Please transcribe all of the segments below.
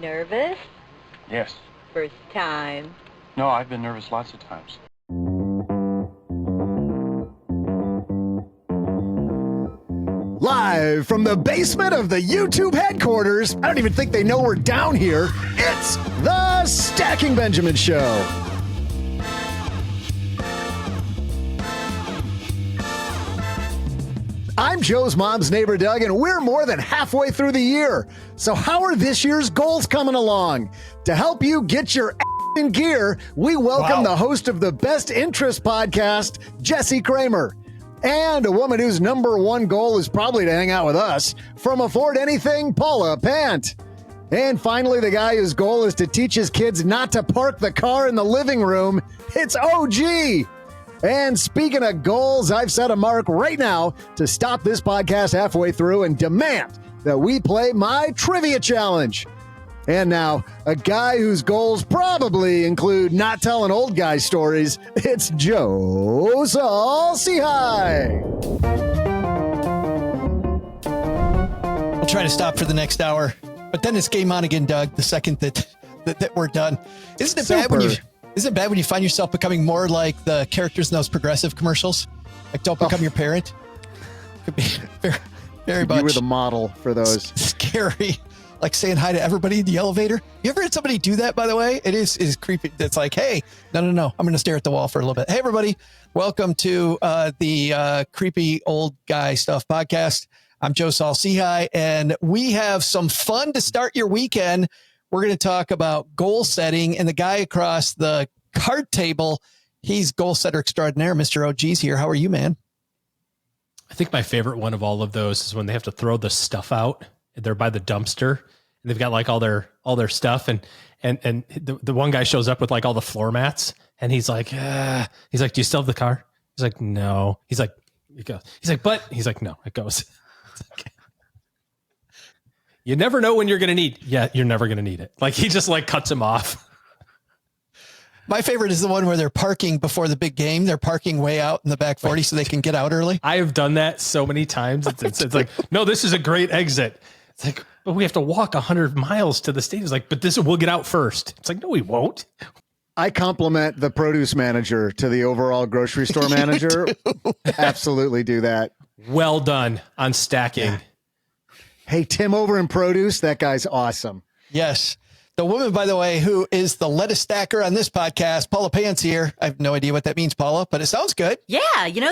Nervous? Yes. First time. No, I've been nervous lots of times. Live from the basement of the YouTube headquarters, I don't even think they know we're down here, it's the Stacking Benjamin Show. I'm Joe's mom's neighbor, Doug, and we're more than halfway through the year. So how are this year's goals coming along? To help you get your ass in gear, we welcome the host of the Best Interest podcast, Jesse Cramer. And a woman whose number one goal is probably to hang out with us, from Afford Anything, Paula Pant. And finally, the guy whose goal is to teach his kids not to park the car in the living room, it's OG. And speaking of goals, I've set a mark right now to stop this podcast halfway through and demand that we play my trivia challenge. And now, a guy whose goals probably include not telling old guy stories, it's Joe Saul-Sehy. I'll try to stop for the next hour, but then it's game on again, Doug, the second that we're done. Isn't it bad when you find yourself becoming more like the characters in those Progressive commercials? Like, don't become your parent? Could be very much. You were the model for those. Scary. Like saying hi to everybody in the elevator. You ever had somebody do that, by the way? It is creepy. It's like, hey, no. I'm going to stare at the wall for a little bit. Hey, everybody. Welcome to the Creepy Old Guy Stuff podcast. I'm Joe Saul-Sehy, and we have some fun to start your weekend. We're going to talk about goal setting, and the guy across the card table, he's goal setter extraordinaire. Mr. OG's here. How are you, man? I think my favorite one of all of those is when they have to throw the stuff out. They're by the dumpster, and they've got like all their stuff, and the one guy shows up with like all the floor mats, and he's like, do you still have the car? He's like, no. He's like, it goes. He's like, but he's like, no, it goes. Okay. You never know when you're going to need. Yeah, you're never going to need it. Like, he just like cuts him off. My favorite is the one where they're parking before the big game. They're parking way out in the back 40 so they can get out early. I have done that so many times. It's like, no, this is a great exit. It's like, but we have to walk 100 miles to the stadium. It's like, but we'll get out first. It's like, no, we won't. I compliment the produce manager to the overall grocery store manager. Absolutely do that. Well done on stacking. Yeah. Hey, Tim over in produce, that guy's awesome. Yes. The woman, by the way, who is the lettuce stacker on this podcast, Paula Pant here. I have no idea what that means, Paula, but it sounds good. Yeah,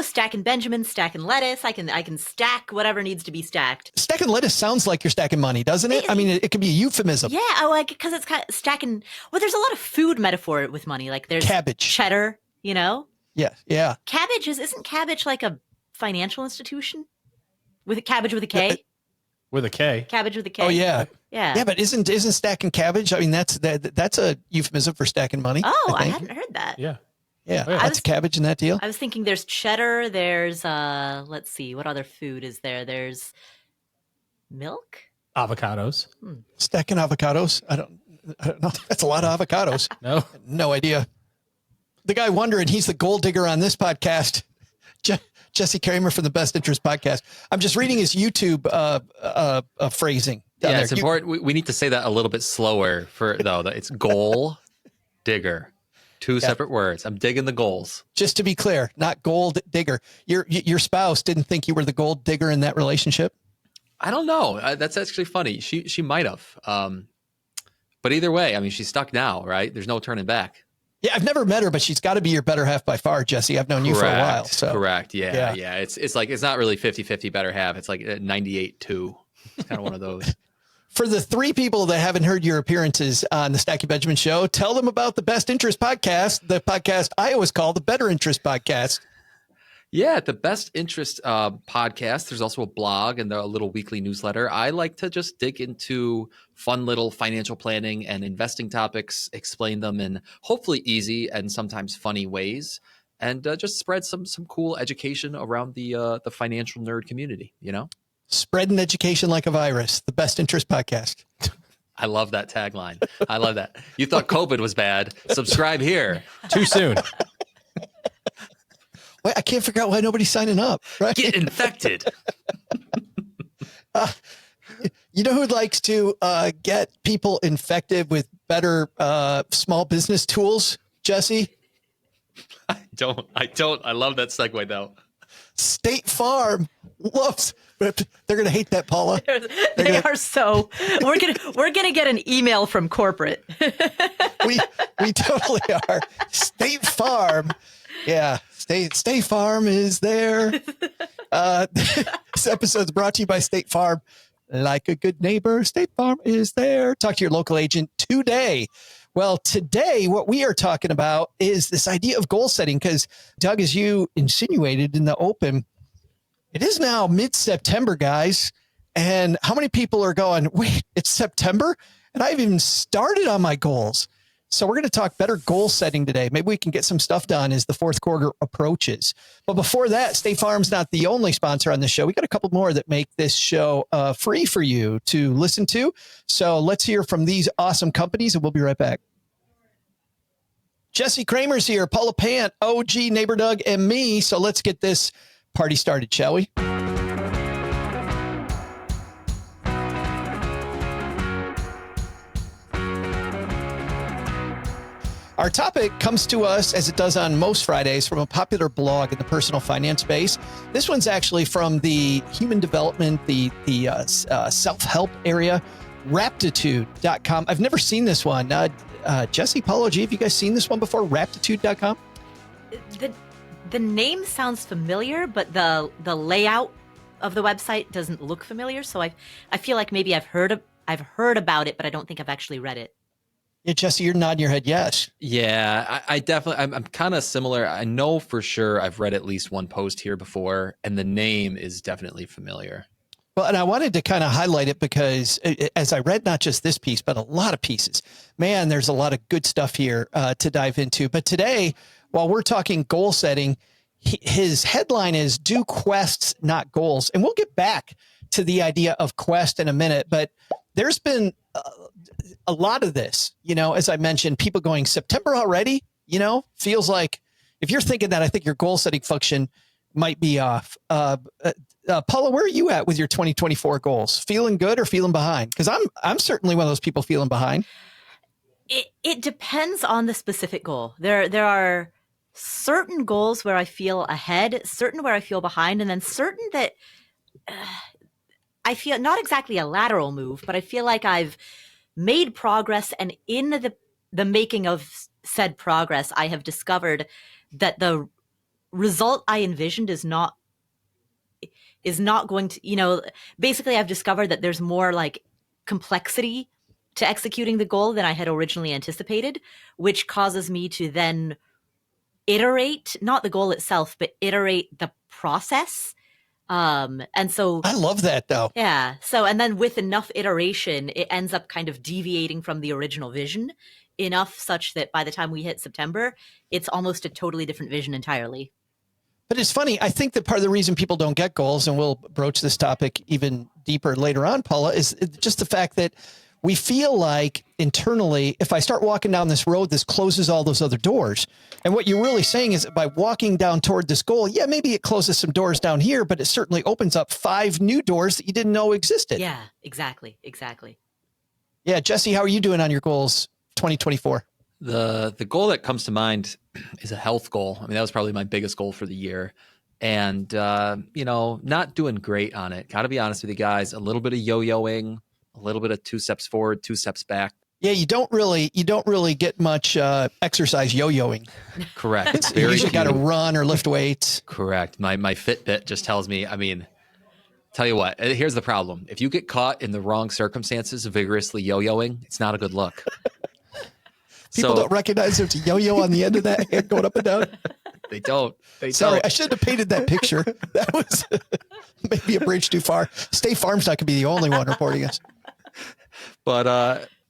stacking Benjamin, stacking lettuce. I can stack whatever needs to be stacked. Stacking lettuce sounds like you're stacking money, doesn't it? I mean, it can be a euphemism. Yeah, because it's kind of stacking. Well, there's a lot of food metaphor with money. Like there's cabbage, cheddar. Yeah. Cabbage isn't cabbage like a financial institution with a cabbage with a K? With a K. Cabbage with a K. Oh yeah. Yeah. Yeah, but isn't stacking cabbage? I mean, that's a euphemism for stacking money. Oh, I hadn't heard that. Yeah. Yeah. Oh, yeah. That's cabbage in that deal. I was thinking there's cheddar, there's let's see, what other food is there? There's milk? Avocados. Stacking avocados. I don't know. That's a lot of avocados. No idea. The guy wondering, he's the gold digger on this podcast. Jesse Cramer from the Best Interest podcast. I'm just reading his YouTube phrasing. Yeah, it's important. We need to say that a little bit slower it's goal digger. Two separate words. I'm digging the goals. Just to be clear, not gold digger. Your spouse didn't think you were the gold digger in that relationship? I don't know. That's actually funny. She might have. But either way, I mean, she's stuck now, right? There's no turning back. Yeah, I've never met her, but she's got to be your better half by far, Jesse. I've known you for a while. So. Correct. Yeah. It's like, it's not really 50-50 better half. It's like 98-2. It's kind of one of those. For the three people that haven't heard your appearances on the Stacking Benjamin Show, tell them about the Best Interest podcast, the podcast I always call the Better Interest podcast. Yeah, the Best Interest podcast. There's also a blog and a little weekly newsletter. I like to just dig into fun little financial planning and investing topics, explain them in hopefully easy and sometimes funny ways, and just spread some cool education around the financial nerd community, Spreading education like a virus, the Best Interest podcast. I love that tagline. I love that. You thought COVID was bad. Subscribe here. Too soon. I can't figure out why nobody's signing up. Right? Get infected. You know who likes to get people infected with better small business tools, Jesse? I don't. I love that segue though. State Farm loves. They're going to hate that, Paula. They are so. We're gonna get an email from corporate. We totally are. State Farm. Yeah. State Farm is there. This episode's brought to you by State Farm. Like a good neighbor, State Farm is there. Talk to your local agent today. Well, today, what we are talking about is this idea of goal setting, because Doug, as you insinuated in the open, it is now mid-September, guys. And how many people are going, wait, it's September? And I haven't even started on my goals. So we're going to talk better goal setting today. Maybe we can get some stuff done as the fourth quarter approaches. But before that, State Farm's not the only sponsor on the show. We got a couple more that make this show free for you to listen to. So let's hear from these awesome companies, and we'll be right back. Jesse Cramer's here, Paula Pant, OG, Neighbor Doug, and me. So let's get this party started, shall we? Our topic comes to us, as it does on most Fridays, from a popular blog in the personal finance space. This one's actually from the human development, the self-help area, Raptitude.com. I've never seen this one. Jesse, Paula, G, have you guys seen this one before? Raptitude.com? The name sounds familiar, but the layout of the website doesn't look familiar. So I feel like maybe I've heard about it, but I don't think I've actually read it. Yeah, Jesse, you're nodding your head yes. Yeah, I definitely, I'm kind of similar. I know for sure I've read at least one post here before, and the name is definitely familiar. Well, and I wanted to kind of highlight it because as I read not just this piece, but a lot of pieces, man, there's a lot of good stuff here to dive into. But today, while we're talking goal setting, his headline is "Do Quests, Not Goals." And we'll get back to the idea of quest in a minute, but there's been a lot of this, as I mentioned, people going September already, feels like if you're thinking that, I think your goal setting function might be off. Paula, where are you at with your 2024 goals? Feeling good or feeling behind? Because I'm certainly one of those people feeling behind. It depends on the specific goal. There are certain goals where I feel ahead, certain where I feel behind, and then certain that I feel not exactly a lateral move, but I feel like I've made progress, and in the making of said progress, I have discovered that the result I envisioned is not going to, basically I've discovered that there's more like complexity to executing the goal than I had originally anticipated, which causes me to then iterate, not the goal itself, but iterate the process. And so I love that though. Yeah. So, and then with enough iteration, it ends up kind of deviating from the original vision enough such that by the time we hit September, it's almost a totally different vision entirely. But it's funny. I think that part of the reason people don't get goals, and we'll broach this topic even deeper later on, Paula, is just the fact that we feel like internally, if I start walking down this road, this closes all those other doors. And what you're really saying is that by walking down toward this goal, yeah, maybe it closes some doors down here, but it certainly opens up 5 new doors that you didn't know existed. Yeah, exactly. Yeah. Jesse, how are you doing on your goals 2024? The goal that comes to mind is a health goal. I mean, that was probably my biggest goal for the year. And, not doing great on it. Got to be honest with you guys, a little bit of yo-yoing, a little bit of 2 steps forward, 2 steps back. Yeah, you don't really get much exercise yo-yoing. Correct. You usually got to run or lift weights. Correct. My Fitbit just tells me, tell you what, here's the problem. If you get caught in the wrong circumstances vigorously yo-yoing, it's not a good look. People don't recognize there's a yo-yo on the end of that hand going up and down. They don't. Sorry, I should have painted that picture. That was maybe a bridge too far. State Farm's not going to be the only one reporting us. But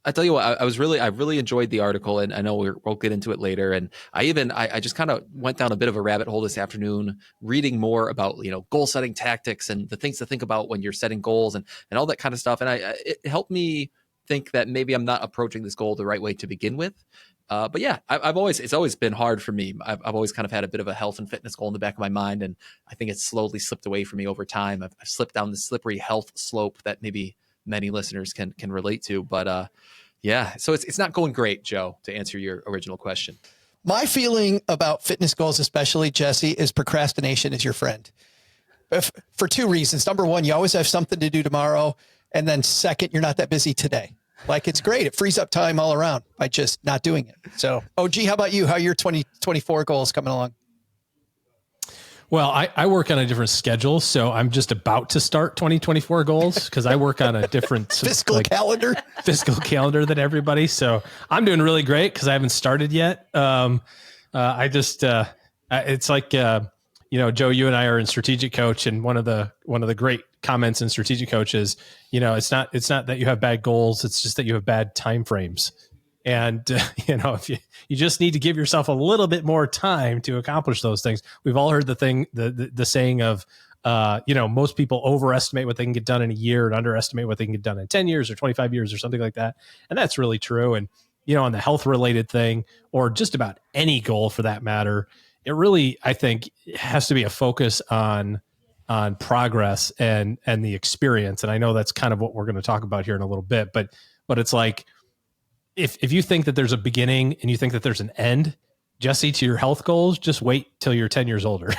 I tell you what, I really enjoyed the article, and I know we'll get into it later. And I just kind of went down a bit of a rabbit hole this afternoon, reading more about goal setting tactics and the things to think about when you're setting goals and all that kind of stuff. And it helped me think that maybe I'm not approaching this goal the right way to begin with. But yeah, it's always been hard for me. I've always kind of had a bit of a health and fitness goal in the back of my mind, and I think it's slowly slipped away from me over time. I've slipped down the slippery health slope that maybe many listeners can relate to. But yeah, so it's not going great, Joe, to answer your original question. My feeling about fitness goals, especially, Jesse, is procrastination is your friend. For two reasons. Number one, you always have something to do tomorrow. And then second, you're not that busy today. Like, it's great. It frees up time all around by just not doing it. So, OG, how about you? How are your 2024 goals coming along? Well, I work on a different schedule, so I'm just about to start 2024 goals because I work on a different fiscal calendar than everybody. So I'm doing really great because I haven't started yet. It's like, Joe, you and I are in Strategic Coach, and one of the great comments in Strategic Coach is, it's not that you have bad goals, it's just that you have bad time frames. And, if you just need to give yourself a little bit more time to accomplish those things. We've all heard the saying of, most people overestimate what they can get done in a year and underestimate what they can get done in 10 years or 25 years or something like that. And that's really true. And, on the health related thing, or just about any goal for that matter, it really, I think, has to be a focus on progress and the experience. And I know that's kind of what we're going to talk about here in a little bit, but it's like, if you think that there's a beginning and you think that there's an end, Jesse, to your health goals, just wait till you're 10 years older.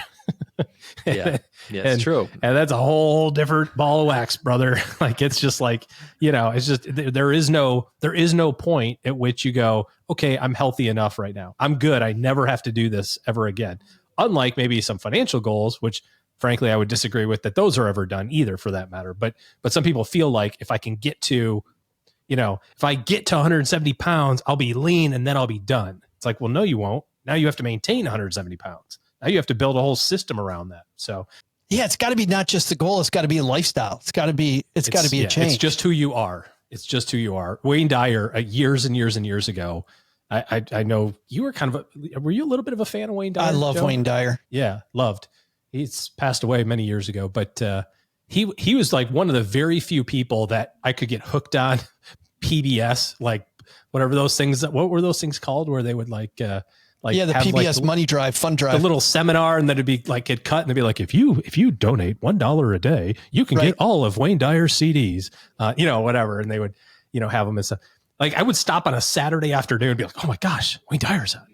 It's true. And that's a whole different ball of wax, brother. Like, it's just like, it's just, there is no point at which you go, okay, I'm healthy enough right now. I'm good. I never have to do this ever again. Unlike maybe some financial goals, which frankly, I would disagree with that those are ever done either, for that matter. But some people feel like if I can get to, if I get to 170 pounds, I'll be lean and then I'll be done. It's like, well, no, you won't. Now you have to maintain 170 pounds. Now you have to build a whole system around that. So yeah, it's got to be not just the goal. It's got to be a lifestyle. It's got to be a change. It's just who you are. Wayne Dyer, years and years and years ago, I know you were were you a little bit of a fan of Wayne Dyer? I love Joe? Wayne Dyer. Yeah. Loved. He's passed away many years ago, but, he was like one of the very few people that I could get hooked on PBS, like whatever those things, what were those things called where they would the PBS money drive, fun drive, the little seminar, and then it'd be like, get cut and they'd be like, if you donate $1 a day, you can get all of Wayne Dyer's CDs, whatever. And they would, have them and stuff. Like, I would stop on a Saturday afternoon and be like, oh my gosh, Wayne Dyer's on.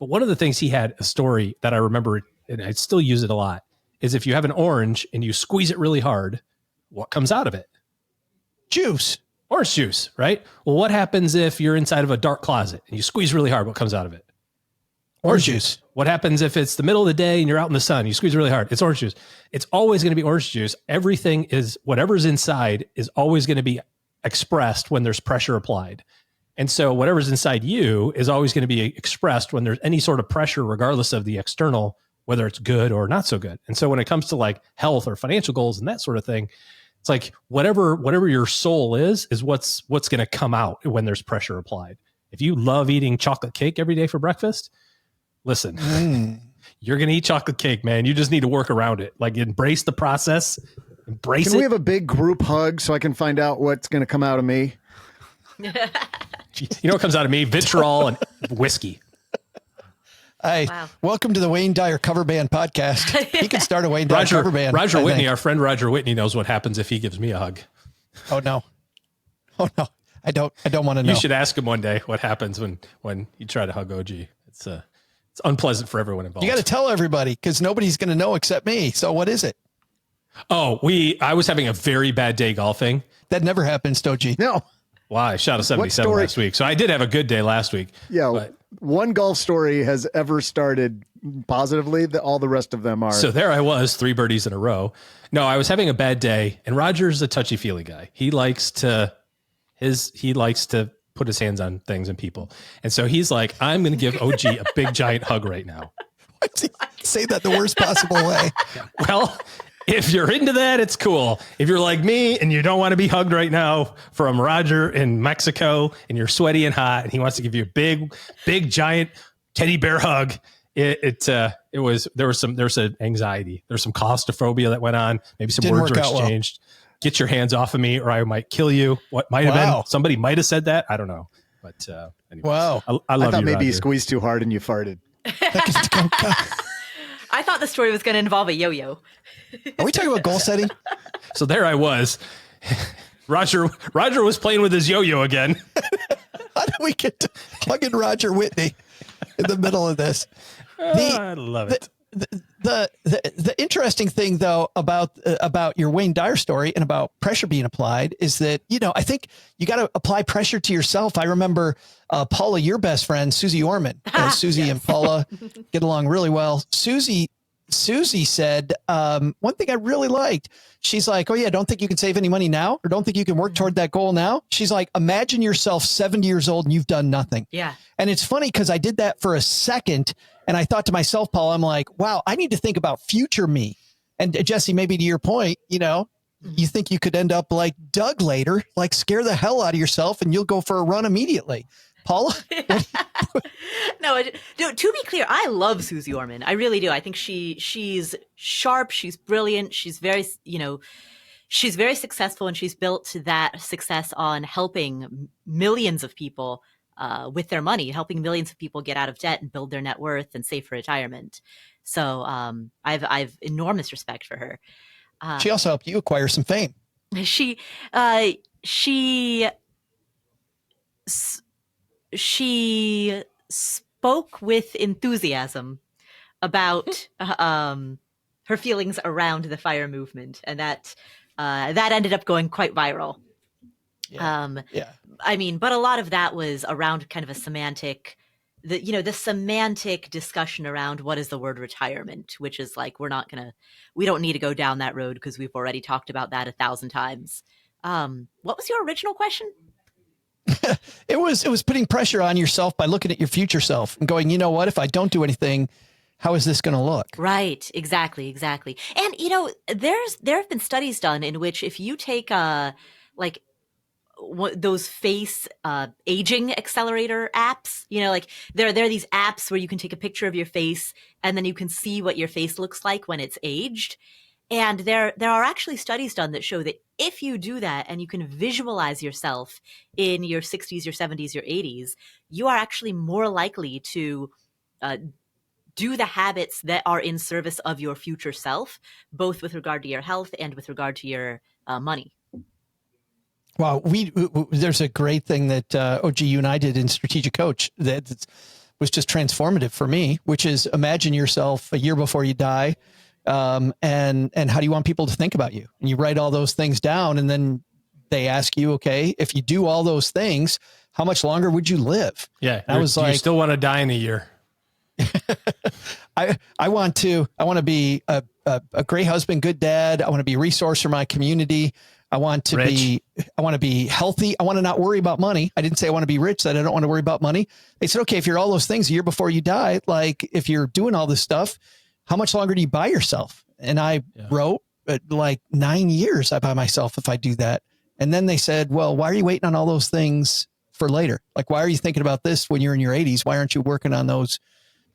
But one of the things, he had a story that I remember, and I still use it a lot, is if you have an orange and you squeeze it really hard, what comes out of it? Juice. Orange juice, right? Well, what happens if you're inside of a dark closet and you squeeze really hard? What comes out of it? Orange juice. What happens if it's the middle of the day and you're out in the sun, you squeeze really hard? It's orange juice. It's always going to be orange juice. Everything is, whatever's inside is always going to be expressed when there's pressure applied. And so whatever's inside you is always going to be expressed when there's any sort of pressure, regardless of the external, whether it's good or not so good. And so when it comes to like health or financial goals and that sort of thing, it's like whatever your soul is what's going to come out when there's pressure applied. If you love eating chocolate cake every day for breakfast, listen, you're going to eat chocolate cake, man. You just need to work around it. Like, embrace the process, embrace it. Can we have a big group hug so I can find out what's going to come out of me? You know what comes out of me? Vitriol and whiskey. Hey, welcome to the Wayne Dyer cover band podcast. He can start a Wayne Dyer cover band. Roger Whitney, our friend Roger Whitney, knows what happens if he gives me a hug. Oh no. I don't want to know. You should ask him one day what happens when you try to hug OG. It's unpleasant for everyone involved. You got to tell everybody, because nobody's going to know except me. So what is it? Oh, I was having a very bad day golfing. That never happens, OG. No. Wow, I shot a 77 last week. So I did have a good day last week. Yeah. But one golf story has ever started positively. All the rest of them are. So there I was, 3 birdies in a row. No, I was having a bad day, and Roger's a touchy-feely guy. He likes to put his hands on things and people. And so he's like, I'm going to give OG a big giant hug right now. Say that the worst possible way. Well, if you're into that, it's cool. If you're like me and you don't want to be hugged right now from Roger in Mexico and you're sweaty and hot and he wants to give you a big giant teddy bear hug, there was some anxiety. There's some claustrophobia that went on. Maybe some words were exchanged. Well. Get your hands off of me or I might kill you. What might have been, somebody might have said that. I don't know. But anyways, wow. I love thought you, maybe Roger. you squeezed too hard and you farted. I thought the story was going to involve a yo-yo. Are we talking about goal setting? So there I was. Roger was playing with his yo-yo again. How did we get to hugging Roger Whitney in the middle of this? I love it. The interesting thing though about your Wayne Dyer story and about pressure being applied is that, I think you got to apply pressure to yourself. I remember Paula, your best friend, Susie Orman. Susie yes. and Paula get along really well. Susie said, one thing I really liked, she's like, oh yeah, don't think you can save any money now, or don't think you can work toward that goal now. She's like, imagine yourself 70 years old and you've done nothing. Yeah. And it's funny because I did that for a second. And I thought to myself, Paul, I'm like, wow, I need to think about future me. And Jesse, maybe to your point, you think you could end up like Doug later, like scare the hell out of yourself and you'll go for a run immediately. Paula? No, to be clear, I love Susie Orman. I really do. I think she's sharp. She's brilliant. She's very, she's very successful, and she's built that success on helping millions of people with their money, helping millions of people get out of debt and build their net worth and save for retirement. So I've enormous respect for her. She also helped you acquire some fame. She spoke with enthusiasm about her feelings around the FIRE movement, and that ended up going quite viral. Yeah. I mean, but a lot of that was around kind of a semantic, the semantic discussion around what is the word retirement, which is like, we don't need to go down that road because we've already talked about that 1,000 times. What was your original question? It was putting pressure on yourself by looking at your future self and going, you know what, if I don't do anything, how is this going to look? Right. Exactly. And, there have been studies done in which if you take those face aging accelerator apps, there are these apps where you can take a picture of your face and then you can see what your face looks like when it's aged. And there are actually studies done that show that if you do that and you can visualize yourself in your 60s, your 70s, your 80s, you are actually more likely to do the habits that are in service of your future self, both with regard to your health and with regard to your money. Wow. There's a great thing that OG, you and I did in Strategic Coach that was just transformative for me, which is imagine yourself a year before you die. And how do you want people to think about you? And you write all those things down, and then they ask you, okay, if you do all those things, how much longer would you live? Yeah. I was like, you still want to die in a year. I want to be a great husband, good dad. I want to be a resource for my community. I want to be healthy. I want to not worry about money. I didn't say I want to be rich, that I don't want to worry about money. They said, okay, if you're all those things a year before you die, like if you're doing all this stuff, how much longer do you buy yourself? And I wrote like 9 years I buy myself if I do that. And then they said, well, why are you waiting on all those things for later? Like, why are you thinking about this when you're in your 80s? Why aren't you working on those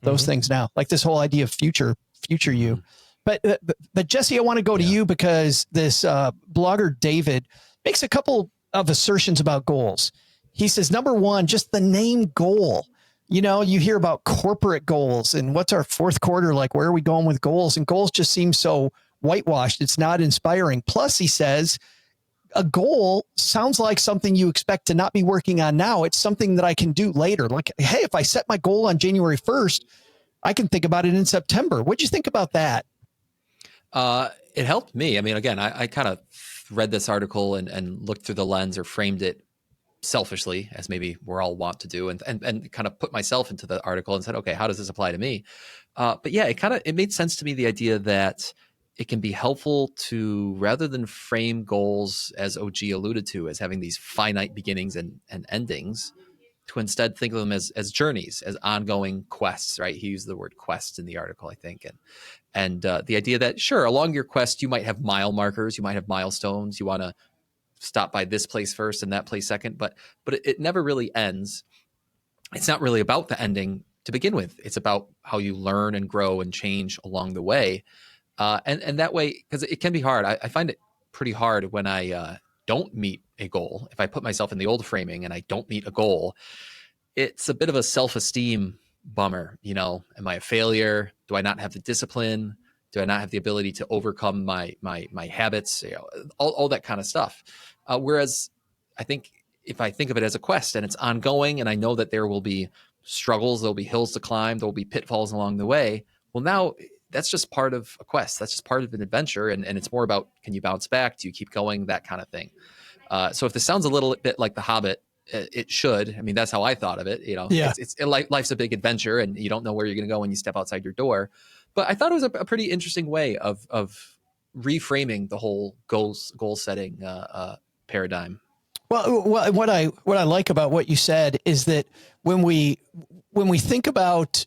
things now? Like this whole idea of future you. But Jesse, I want to go to you because this blogger, David, makes a couple of assertions about goals. He says, number one, just the name goal. You hear about corporate goals and what's our fourth quarter like? Where are we going with goals? And goals just seem so whitewashed. It's not inspiring. Plus, he says, a goal sounds like something you expect to not be working on now. It's something that I can do later. Like, hey, if I set my goal on January 1st, I can think about it in September. What'd you think about that? It helped me. I mean, again, I kind of read this article and looked through the lens or framed it selfishly, as maybe we're all want to do, and kind of put myself into the article and said, okay, how does this apply to me? But yeah, it made sense to me, the idea that it can be helpful to, rather than frame goals, as OG alluded to, as having these finite beginnings and endings, to instead think of them as journeys, as ongoing quests, right? He used the word quest in the article, I think. And the idea that, sure, along your quest, you might have mile markers, you might have milestones, you want to stop by this place first and that place second, but it never really ends. It's not really about the ending to begin with. It's about how you learn and grow and change along the way. And that way, because it can be hard. I find it pretty hard when I don't meet a goal. If I put myself in the old framing and I don't meet a goal, it's a bit of a self-esteem bummer. Am I a failure? Do I not have the discipline? Do I not have the ability to overcome my habits? All that kind of stuff. Whereas I think if I think of it as a quest and it's ongoing, and I know that there will be struggles, there'll be hills to climb, there'll be pitfalls along the way. Well, now that's just part of a quest. That's just part of an adventure. And it's more about, can you bounce back? Do you keep going? That kind of thing. So if this sounds a little bit like The Hobbit, it should. I mean, that's how I thought of it. Yeah. Life's a big adventure, and you don't know where you're going to go when you step outside your door. But I thought it was a pretty interesting way of reframing the whole goal setting paradigm. Well, what I like about what you said is that when we think about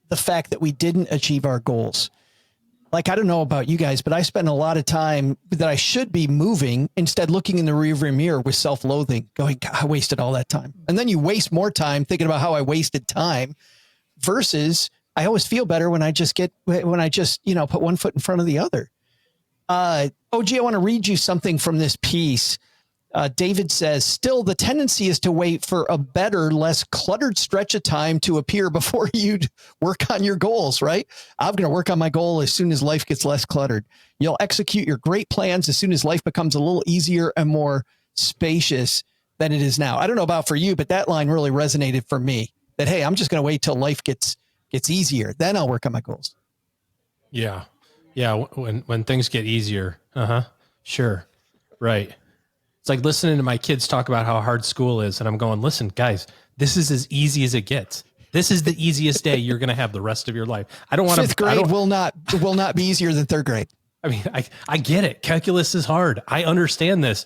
the fact that we didn't achieve our goals, like, I don't know about you guys, but I spend a lot of time that I should be moving, instead looking in the rearview mirror with self-loathing, going, God, I wasted all that time. And then you waste more time thinking about how I wasted time, versus I always feel better when I just put one foot in front of the other. OG, I want to read you something from this piece. David says, still, the tendency is to wait for a better, less cluttered stretch of time to appear before you'd work on your goals, right? I'm going to work on my goal as soon as life gets less cluttered. You'll execute your great plans as soon as life becomes a little easier and more spacious than it is now. I don't know about for you, but that line really resonated for me, that, hey, I'm just going to wait till life gets easier. Then I'll work on my goals. Yeah. Yeah. When things get easier. Sure. Right. It's like listening to my kids talk about how hard school is. And I'm going, listen, guys, this is as easy as it gets. This is the easiest day you're going to have the rest of your life. I don't want to. Fifth grade will not be easier than third grade. I mean, I get it. Calculus is hard. I understand this,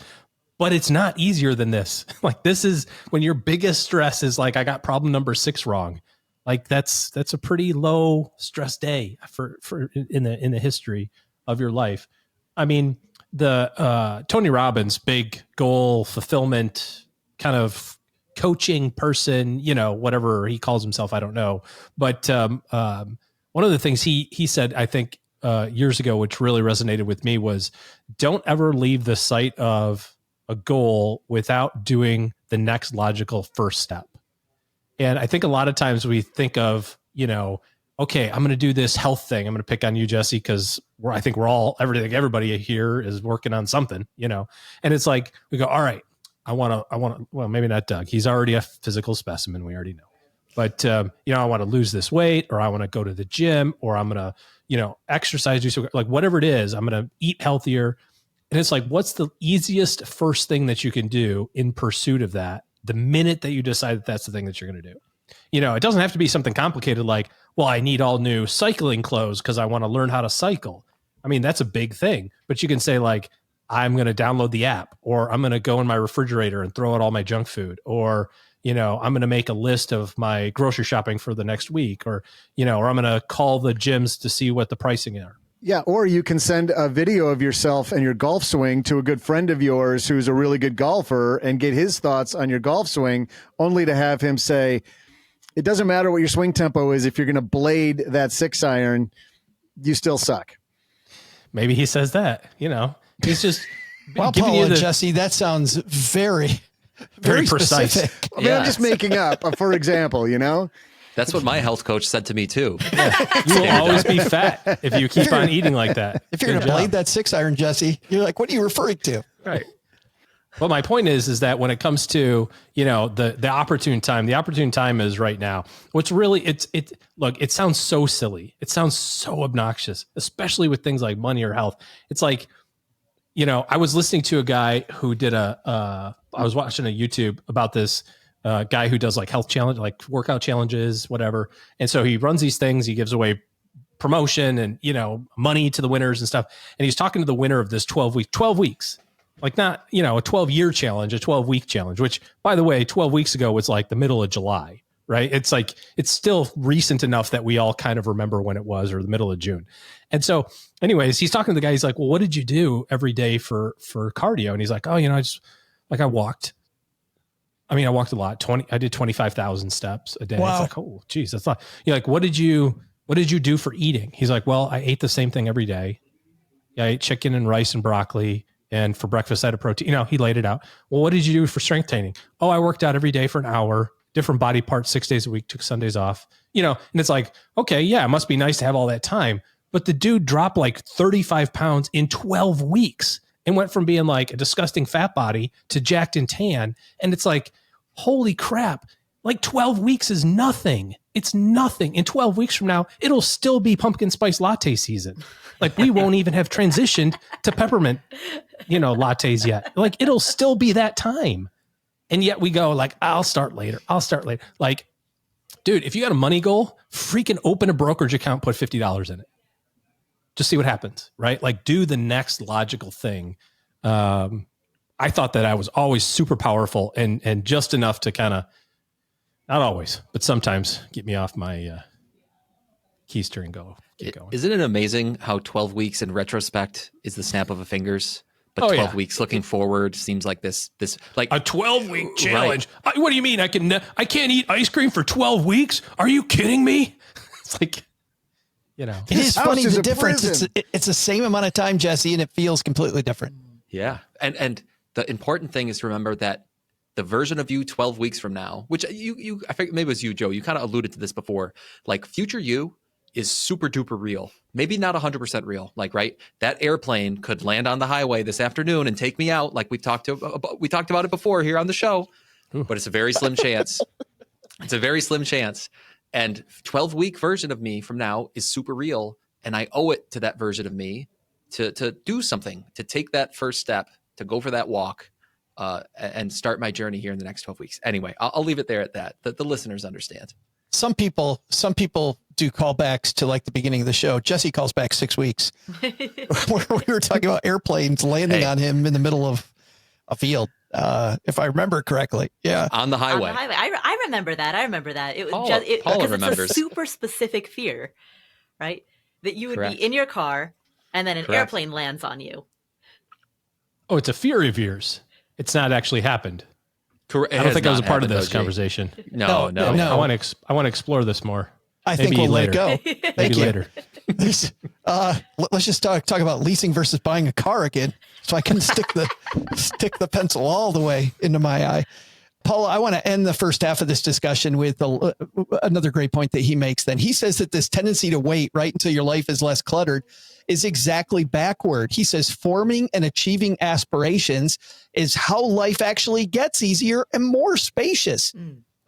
but it's not easier than this. Like, this is when your biggest stress is like, I got problem number 6 wrong. Like, that's a pretty low stress day for in the history of your life. I mean, the Tony Robbins, big goal fulfillment kind of coaching person, whatever he calls himself, I don't know. But one of the things he said, I think years ago, which really resonated with me, was don't ever leave the sight of a goal without doing the next logical first step. And I think a lot of times we think of, okay, I'm going to do this health thing. I'm going to pick on you, Jesse, because I think everybody here is working on something, and it's like, we go, all right, I want to, well, maybe not Doug. He's already a physical specimen. We already know, but I want to lose this weight, or I want to go to the gym, or I'm going to, exercise, do so, like whatever it is, I'm going to eat healthier. And it's like, what's the easiest first thing that you can do in pursuit of that? The minute that you decide that that's the thing that you're going to do, it doesn't have to be something complicated like, well, I need all new cycling clothes because I want to learn how to cycle. I mean, that's a big thing, but you can say like, I'm going to download the app, or I'm going to go in my refrigerator and throw out all my junk food, or, I'm going to make a list of my grocery shopping for the next week, or, or I'm going to call the gyms to see what the pricing are. Yeah, or you can send a video of yourself and your golf swing to a good friend of yours who's a really good golfer and get his thoughts on your golf swing, only to have him say, it doesn't matter what your swing tempo is. If you're going to blade that 6-iron, you still suck. Maybe he says that, he's just well, Paula and Jesse, that sounds very, very precise. Specific. I mean, I'm just making up, for example, That's what my health coach said to me too. You will always be fat if you keep on eating like that. If you're going to blade that 6-iron, Jesse, you're like, what are you referring to? Right. Well, my point is that when it comes to, the opportune time is right now. What's really, look, it sounds so silly. It sounds so obnoxious, especially with things like money or health. It's like, I was listening to a guy who did I was watching a YouTube about this guy who does like health challenge, like workout challenges, whatever. And so he runs these things, he gives away promotion and, money to the winners and stuff. And he's talking to the winner of this 12 weeks, like not, a 12-year challenge, a 12-week challenge, which by the way, 12 weeks ago was like the middle of July, right? It's like, it's still recent enough that we all kind of remember when it was, or the middle of June. And so anyways, he's talking to the guy. He's like, well, what did you do every day for cardio? And he's like, oh, I walked. I walked a lot. I did 25,000 steps a day. Wow. It's like, oh, geez, that's a lot. You're like, what did you do for eating? He's like, well, I ate the same thing every day. Yeah, I ate chicken and rice and broccoli. And for breakfast, I had a protein. He laid it out. Well, what did you do for strength training? Oh, I worked out every day for an hour, different body parts, 6 days a week, took Sundays off. And it's like, okay, yeah, it must be nice to have all that time. but the dude dropped like 35 pounds in 12 weeks and went from being like a disgusting fat body to jacked and tan. And it's like, holy crap, like 12 weeks is nothing. It's nothing. In 12 weeks from now, it'll still be pumpkin spice latte season. Like we won't even have transitioned to peppermint, lattes yet. Like it'll still be that time. And yet we go like, I'll start later. Like, dude, if you got a money goal, freaking open a brokerage account, put $50 in it. Just see what happens, right? Like do the next logical thing. I thought that I was always super powerful and just enough to kind of, not always, but sometimes get me off my keister and go. Keep going. Isn't it amazing how 12 weeks in retrospect is the snap of a fingers? But 12 weeks looking forward seems like this like a 12-week challenge. Right. What do you mean? I can't eat ice cream for 12 weeks? Are you kidding me? It's like, it is funny the difference. It's the same amount of time, Jesse, and it feels completely different. Yeah. And the important thing is to remember that the version of you 12 weeks from now, which you I think maybe it was you, Joe, you kind of alluded to this before, like future you is super duper real. Maybe not 100% real. Like, right. That airplane could land on the highway this afternoon and take me out. Like we talked about it before here on the show, but it's a very slim chance. It's a very slim chance. And 12-week version of me from now is super real. And I owe it to that version of me to do something, to take that first step, to go for that walk, and start my journey here in the next 12 weeks. Anyway, I'll leave it there at that. The listeners understand. Some people do callbacks to like the beginning of the show. Jesse calls back 6 weeks. Where we were talking about airplanes landing on him in the middle of a field. If I remember correctly. Yeah. On the highway. I remember that. It was Paula because it's a super specific fear, right? That you would be in your car and then an airplane lands on you. Oh, it's a fear of yours. It's not actually happened. Correct. I don't think I was a part of this conversation. No. I want to explore this more. I think we'll let it go. Maybe later. Let's just talk about leasing versus buying a car again, so I can stick the pencil all the way into my eye. Paula, I want to end the first half of this discussion with another great point that he makes. Then he says that this tendency to wait right until your life is less cluttered is exactly backward. He says forming and achieving aspirations is how life actually gets easier and more spacious.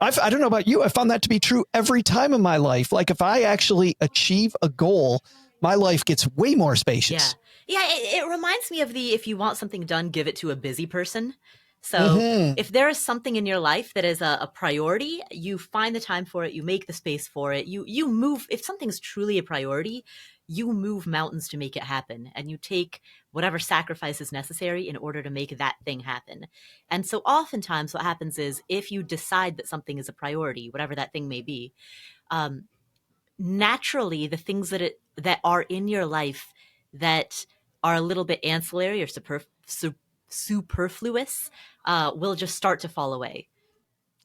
I don't know about you. I found that to be true every time in my life. Like if I actually achieve a goal, my life gets way more spacious. Yeah. It reminds me of if you want something done, give it to a busy person. So if there is something in your life that is a priority, you find the time for it, you make the space for it, you move. If something's truly a priority, you move mountains to make it happen, and you take whatever sacrifice is necessary in order to make that thing happen. And so oftentimes what happens is if you decide that something is a priority, whatever that thing may be, naturally the things that are in your life that are a little bit ancillary or superfluous will just start to fall away.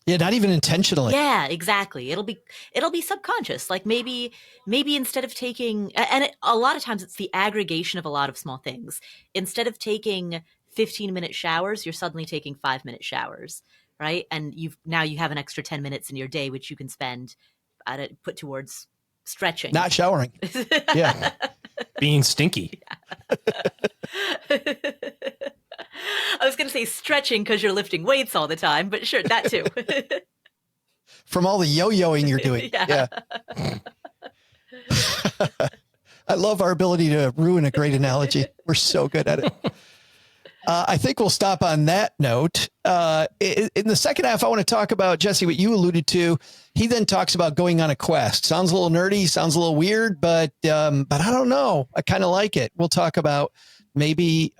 Yeah, not even intentionally. Yeah, exactly. It'll be subconscious. Like maybe instead of taking, a lot of times it's the aggregation of a lot of small things. Instead of taking 15-minute showers, you're suddenly taking 5-minute showers, right? And you have an extra 10 minutes in your day, which you can spend put towards stretching, not showering. Yeah, being stinky. Yeah. I was going to say stretching because you're lifting weights all the time, but sure, that too. From all the yo-yoing you're doing. Yeah. I love our ability to ruin a great analogy. We're so good at it. I think we'll stop on that note. In the second half, I want to talk about, Jesse, what you alluded to. He then talks about going on a quest. Sounds a little nerdy, sounds a little weird, but I don't know. I kind of like it. We'll talk about maybe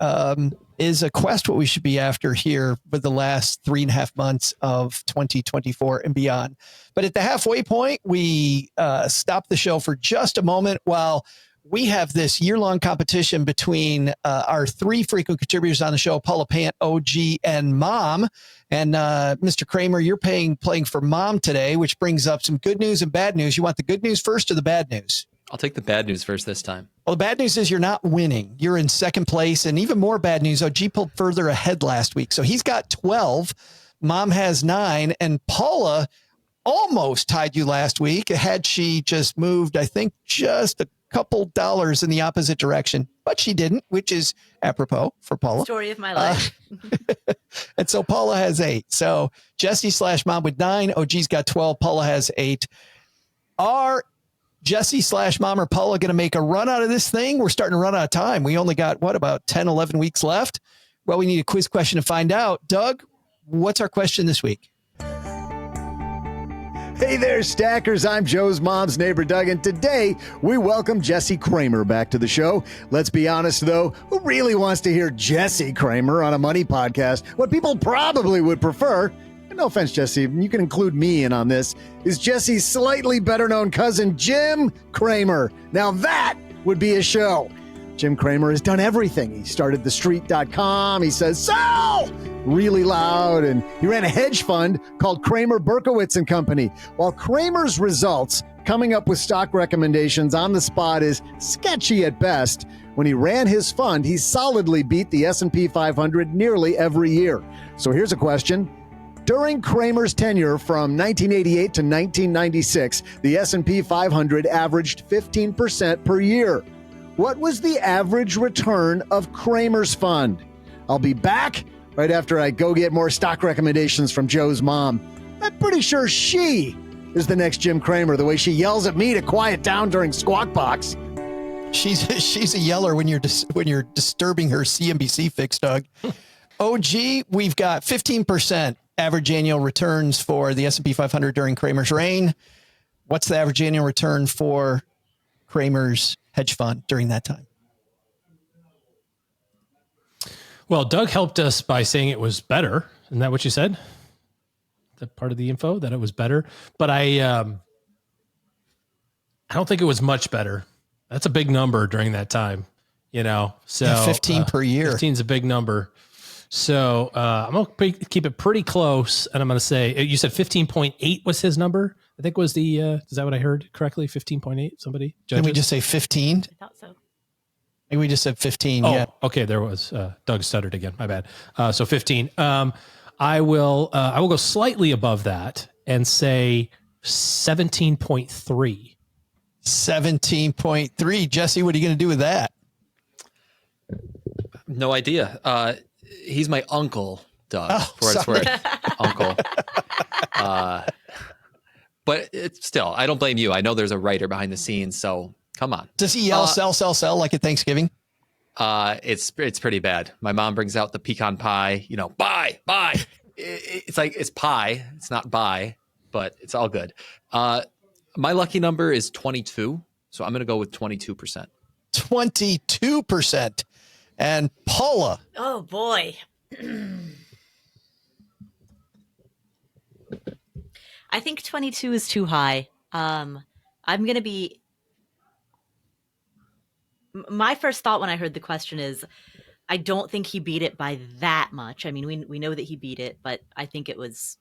is a quest what we should be after here with the last 3.5 months of 2024 and beyond. But at the halfway point, we stop the show for just a moment while we have this year-long competition between our 3 frequent contributors on the show, Paula Pant, OG, and Mom. And Mr. Cramer, you're playing for Mom today, which brings up some good news and bad news. You want the good news first or the bad news? I'll take the bad news first this time. Well, the bad news is you're not winning. You're in second place. And even more bad news, OG pulled further ahead last week. So he's got 12. Mom has 9. And Paula almost tied you last week had she just moved, I think, just a couple dollars in the opposite direction, but she didn't, which is apropos for Paula. Story of my life. And so Paula has 8. So Jesse/Mom with 9. OG's got 12. Paula has 8. Are Jesse/Mom or Paula going to make a run out of this thing? We're starting to run out of time. We only got, about 10, 11 weeks left? Well, we need a quiz question to find out. Doug, what's our question this week? Hey there, Stackers. I'm Joe's mom's neighbor, Doug, and today we welcome Jesse Cramer back to the show. Let's be honest, though, who really wants to hear Jesse Cramer on a money podcast? What people probably would prefer, and no offense, Jesse, you can include me in on this, is Jesse's slightly better-known cousin, Jim Cramer. Now that would be a show. Jim Cramer has done everything. He started TheStreet.com. He says, "Sell!" really loud, and he ran a hedge fund called Cramer Berkowitz and Company. While Cramer's results, coming up with stock recommendations on the spot, is sketchy at best, when he ran his fund, he solidly beat the S&P 500 nearly every year. So here's a question. During Cramer's tenure from 1988 to 1996, the S&P 500 averaged 15% per year. What was the average return of Cramer's fund? I'll be back right after I go get more stock recommendations from Joe's mom. I'm pretty sure she is the next Jim Cramer, the way she yells at me to quiet down during Squawk Box. She's a yeller when you're disturbing her CNBC fix, Doug. OG, we've got 15% average annual returns for the S&P 500 during Cramer's reign. What's the average annual return for Cramer's hedge fund during that time? Well, Doug helped us by saying it was better. Isn't that what you said? That part of the info, that it was better. But I don't think it was much better. That's a big number during that time, So yeah, 15 per year. 15 is a big number. So I'm going to keep it pretty close. And I'm going to say, you said 15.8 was his number. I think was is that what I heard correctly? 15.8, somebody? Judges? Can we just say 15? I thought so. Maybe we just said 15. Oh, yeah. Okay. There was, Doug stuttered again. My bad. So 15. I will go slightly above that and say 17.3. 17.3. Jesse, what are you going to do with that? No idea. He's my uncle, Doug, for what it's worth. Uncle. But it's still, I don't blame you. I know there's a writer behind the scenes, so come on. Does he yell sell like at Thanksgiving? It's pretty bad. My mom brings out the pecan pie, buy. It's like, it's pie. It's not buy, but it's all good. My lucky number is 22. So I'm going to go with 22%. 22%. And Paula. Oh, boy. I think 22 is too high. I'm going to be... My first thought when I heard the question is, I don't think he beat it by that much. I mean, we know that he beat it, but I think it was...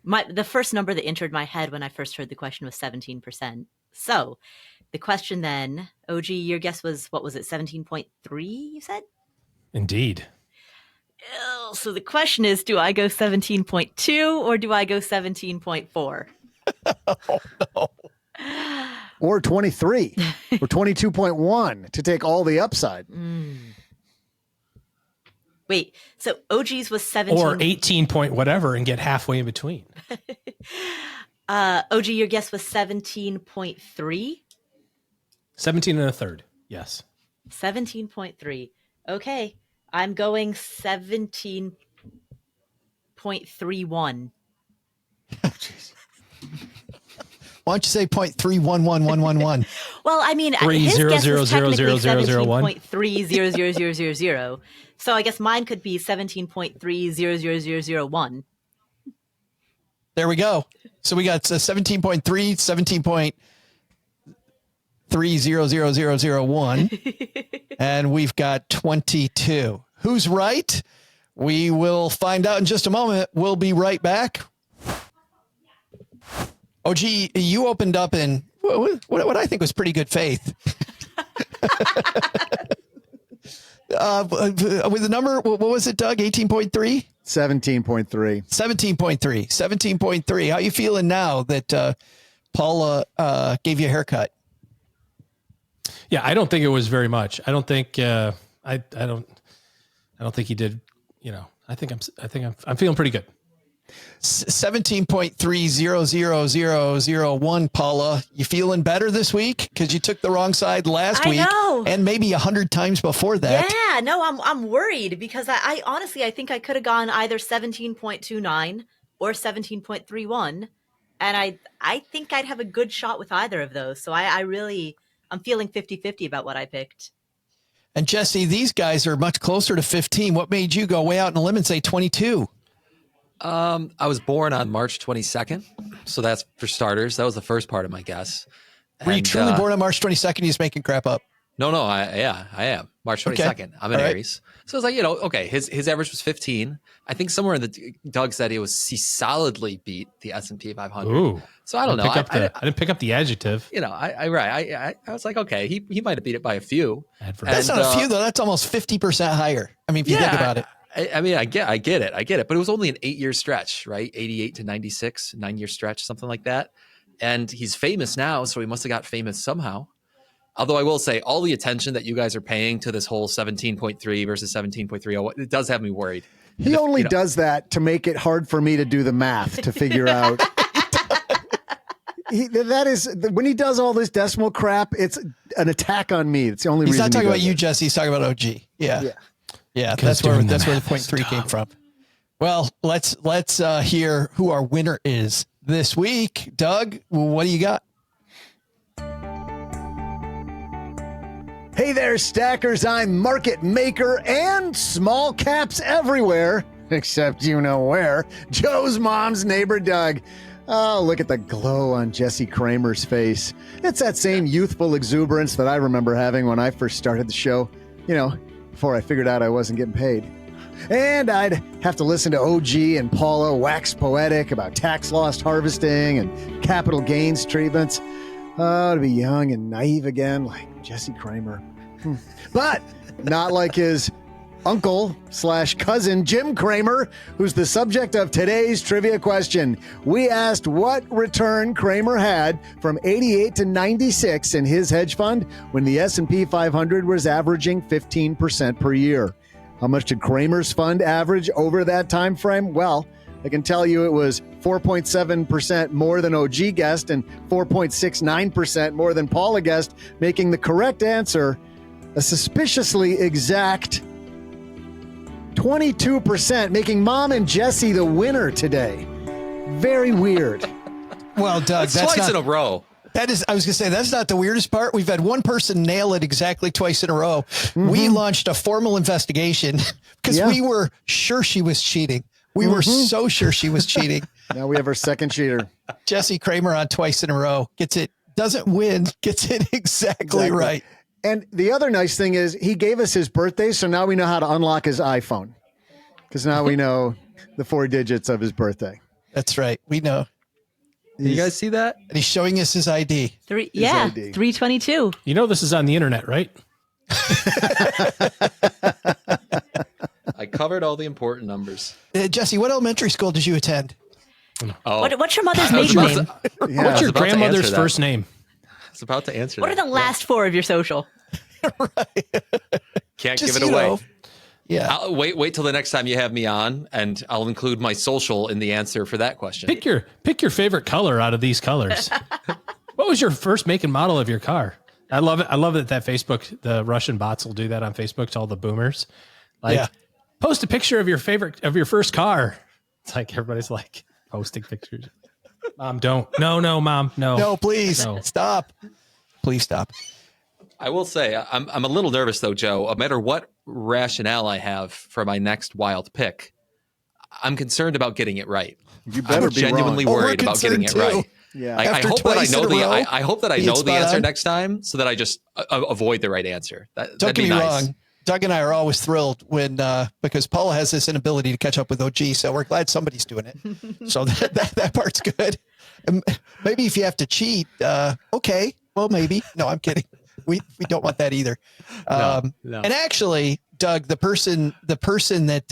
The first number that entered my head when I first heard the question was 17%. So the question then, OG, your guess was, what was it, 17.3, you said? Indeed. So the question is, do I go 17.2 or do I go 17.4? Oh, no. Or 23 or 22.1 to take all the upside. Wait, so OG's was 17. Or 18 point whatever and get halfway in between. OG, your guess was 17.3? 17 and a third. Yes. 17.3. Okay. I'm going 17.31. Why don't you say 0.311111? Well, I mean, his guess was technically 17.300000. So I guess mine could be 17.300001. There we go. So we got 17.3, 17.300001, and we've got 22. Who's right? We will find out in just a moment. We'll be right back. OG, you opened up in what I think was pretty good faith. With the number, what was it, Doug? 18.3? 17.3. 17.3. How you feeling now that Paula gave you a haircut? Yeah, I don't think it was very much. I don't think I don't think he did. I think I'm feeling pretty good. 17.300001. Paula, you feeling better this week because you took the wrong side last week and maybe 100 times before that? Yeah, no, I'm worried because I honestly I think I could have gone either 17.29 or 17.31, and I think I'd have a good shot with either of those. So I'm feeling 50-50 about what I picked. And Jesse, these guys are much closer to 15. What made you go way out on a limb and say 22? I was born on March 22nd. So that's for starters. That was the first part of my guess. Were you truly born on March 22nd? You're just making crap up. No, I am. March 22nd. Okay. I'm an Aries. So it's like, okay, his average was 15. I think somewhere in the Doug said he solidly beat the S&P 500. Ooh. So I don't know. I didn't pick up the adjective. I was like, okay, he might have beat it by a few. That's not a few though. That's almost 50% higher. I mean, if you think about it. I mean, I get it. But it was only an 8-year stretch, right? 88 to 96, 9-year stretch, something like that. And he's famous now, so he must have got famous somehow. Although I will say, all the attention that you guys are paying to this whole 17.3 versus 17.30, it does have me worried. He only does that to make it hard for me to do the math to figure out. That is when he does all this decimal crap. It's an attack on me. It's the only reason. He's not talking about you, Jesse. He's talking about OG. Yeah. That's where the 0.3 came from. Well, let's hear who our winner is this week. Doug, what do you got? Hey there, stackers. I'm market maker and small caps everywhere, except you know where. Joe's mom's neighbor, Doug. Oh, look at the glow on Jesse Cramer's face. It's that same youthful exuberance that I remember having when I first started the show, before I figured out I wasn't getting paid. And I'd have to listen to OG and Paula wax poetic about tax loss harvesting and capital gains treatments. Oh, to be young and naive again, like Jesse Cramer. But not like his uncle/cousin Jim Cramer, who's the subject of today's trivia question. We asked what return Cramer had from 88 to 96 in his hedge fund when the S&P 500 was averaging 15% per year. How much did Cramer's fund average over that time frame? Well, I can tell you it was 4.7% more than OG guessed and 4.69% more than Paula guessed, making the correct answer a suspiciously exact 22%, making Mom and Jesse the winner today. Very weird. Well, Doug, that's twice in a row. That is, I was going to say, that's not the weirdest part. We've had one person nail it exactly twice in a row. Mm-hmm. We launched a formal investigation because we were sure she was cheating. We were so sure she was cheating. Now we have our second cheater. Jesse Cramer on twice in a row. Gets it, doesn't win, gets it exactly right. And the other nice thing is he gave us his birthday, so now we know how to unlock his iPhone. Because now we know the 4 digits of his birthday. That's right. We know. Did you guys see that? And he's showing us his ID. 322. You know this is on the internet, right? I covered all the important numbers. Jesse, what elementary school did you attend? What's your mother's maiden name? What's your grandmother's first name? I was about to answer What are the last 4 of your social? Right. Can't just give it away. Yeah. Wait till the next time you have me on, and I'll include my social in the answer for that question. Pick your favorite color out of these colors. What was your first make and model of your car? I love it. I love that Facebook, the Russian bots will do that on Facebook to all the boomers. Post a picture of your first car. It's like everybody's like posting pictures. Mom, don't. No, Mom, no. No, please stop. Please stop. I will say I'm a little nervous though, Joe. No matter what rationale I have for my next wild pick, I'm concerned about getting it right. You better be genuinely worried about getting it right. Yeah. I hope that I know the answer next time, so that I just avoid the right answer. Don't get me wrong. Doug and I are always thrilled when because Paula has this inability to catch up with OG, so we're glad somebody's doing it. So that part's good. And maybe if you have to cheat, okay. Well, maybe. No, I'm kidding. We don't want that either. No. And actually, Doug, the person that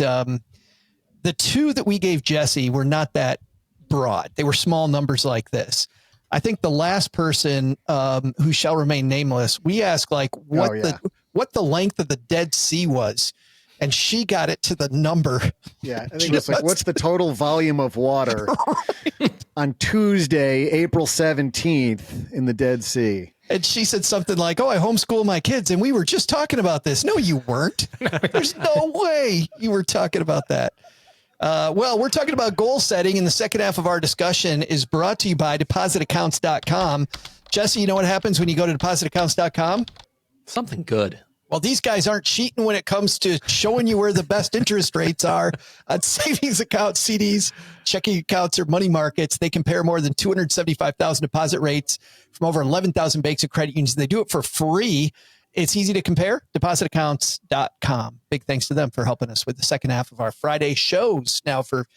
the 2 that we gave Jesse were not that broad. They were small numbers like this. I think the last person who shall remain nameless, we asked like what the length of the Dead Sea was. And she got it to the number. Yeah, I think it's like, what's the total volume of water on Tuesday, April 17th in the Dead Sea? And she said something like, oh, I homeschool my kids. And we were just talking about this. No, you weren't. There's no way you were talking about that. Well, we're talking about goal setting. And the second half of our discussion is brought to you by depositaccounts.com. Jesse, you know what happens when you go to depositaccounts.com? Something good. Well, these guys aren't cheating when it comes to showing you where the best interest rates are on savings accounts, CDs, checking accounts, or money markets. They compare more than 275,000 deposit rates from over 11,000 banks and credit unions. They do it for free. It's easy to compare. Depositaccounts.com. Big thanks to them for helping us with the second half of our Friday shows now for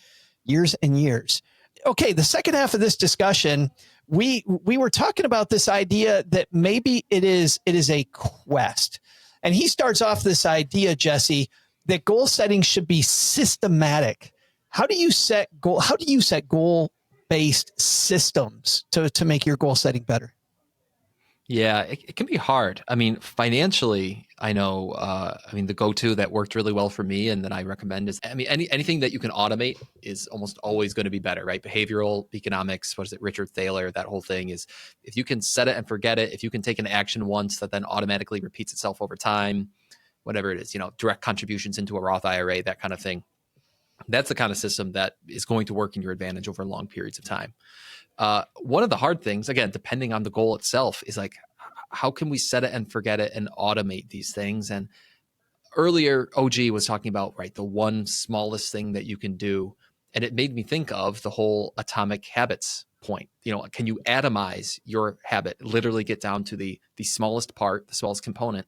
years and years. Okay, the second half of this discussion, we were talking about this idea that maybe it is a quest. And he starts off this idea, Jesse, that goal setting should be systematic. How do you set goal-based systems to make your goal setting better? Yeah, it can be hard. I mean, financially, I know, the go-to that worked really well for me and that I recommend is, anything that you can automate is almost always going to be better, right? Behavioral economics, what is it? Richard Thaler, that whole thing is, if you can set it and forget it, if you can take an action once that then automatically repeats itself over time, whatever it is, direct contributions into a Roth IRA, that kind of thing. That's the kind of system that is going to work in your advantage over long periods of time. One of the hard things, again, depending on the goal itself, is like, how can we set it and forget it and automate these things? And earlier, OG was talking about, right, the one smallest thing that you can do. And it made me think of the whole atomic habits point. Can you atomize your habit, literally get down to the smallest part, the smallest component,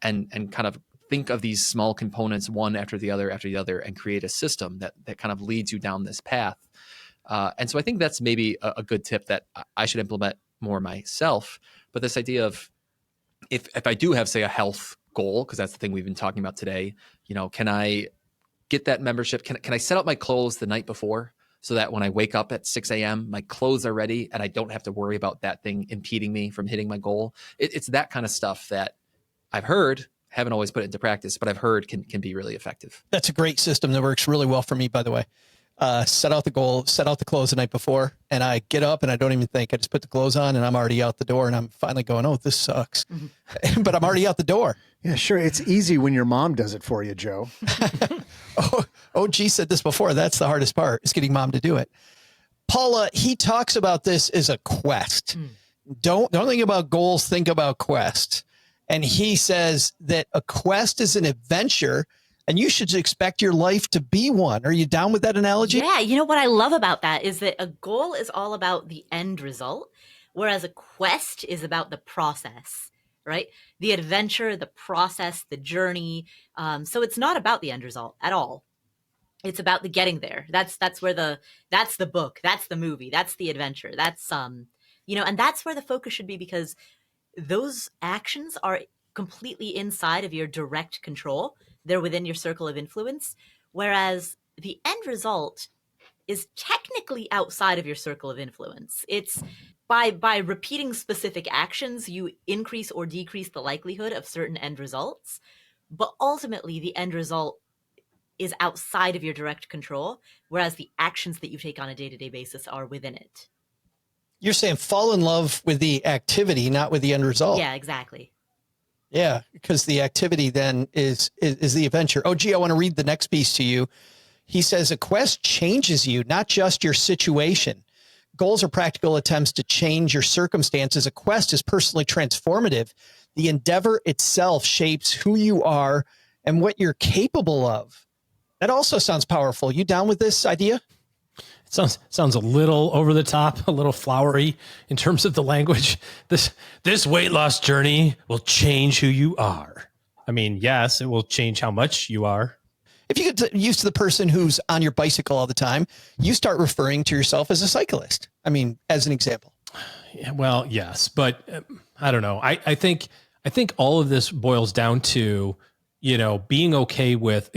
and kind of think of these small components one after the other, and create a system that kind of leads you down this path. And so I think that's maybe a good tip that I should implement more myself. But this idea of if I do have, say, a health goal, because that's the thing we've been talking about today, can I get that membership? Can I set up my clothes the night before so that when I wake up at 6 a.m., my clothes are ready and I don't have to worry about that thing impeding me from hitting my goal? It's that kind of stuff that I've heard, haven't always put it into practice, but I've heard can be really effective. That's a great system that works really well for me, by the way. Set out the goal, set out the clothes the night before, and I get up and I don't even think. I just put the clothes on and I'm already out the door, and I'm finally going, oh, this sucks. Mm-hmm. But I'm already out the door. Yeah, sure. It's easy when your mom does it for you, Joe. OG said this before. That's the hardest part, is getting mom to do it. Paula, he talks about this as a quest. Don't think about goals, think about quest. And he says that a quest is an adventure, and you should expect your life to be one. Are you down with that analogy? Yeah. What I love about that is that a goal is all about the end result, whereas a quest is about the process, right? The adventure, the process, the journey. So it's not about the end result at all. It's about the getting there. That's the book. That's the movie. That's the adventure. That's, and that's where the focus should be, because those actions are completely inside of your direct control. They're within your circle of influence, whereas the end result is technically outside of your circle of influence. It's by repeating specific actions, you increase or decrease the likelihood of certain end results, but ultimately the end result is outside of your direct control, whereas the actions that you take on a day-to-day basis are within it. You're saying fall in love with the activity, not with the end result. Yeah, exactly. Yeah, because the activity then is the adventure. Oh, gee, I want to read the next piece to you. He says, a quest changes you, not just your situation. Goals are practical attempts to change your circumstances. A quest is personally transformative. The endeavor itself shapes who you are and what you're capable of. That also sounds powerful. You down with this idea? Sounds a little over the top, a little flowery in terms of the language. This weight loss journey will change who you are. I mean, yes, it will change how much you are. If you get used to the person who's on your bicycle all the time, you start referring to yourself as a cyclist. I mean, as an example. Yeah, well, yes, but I don't know. I think all of this boils down to, being okay with.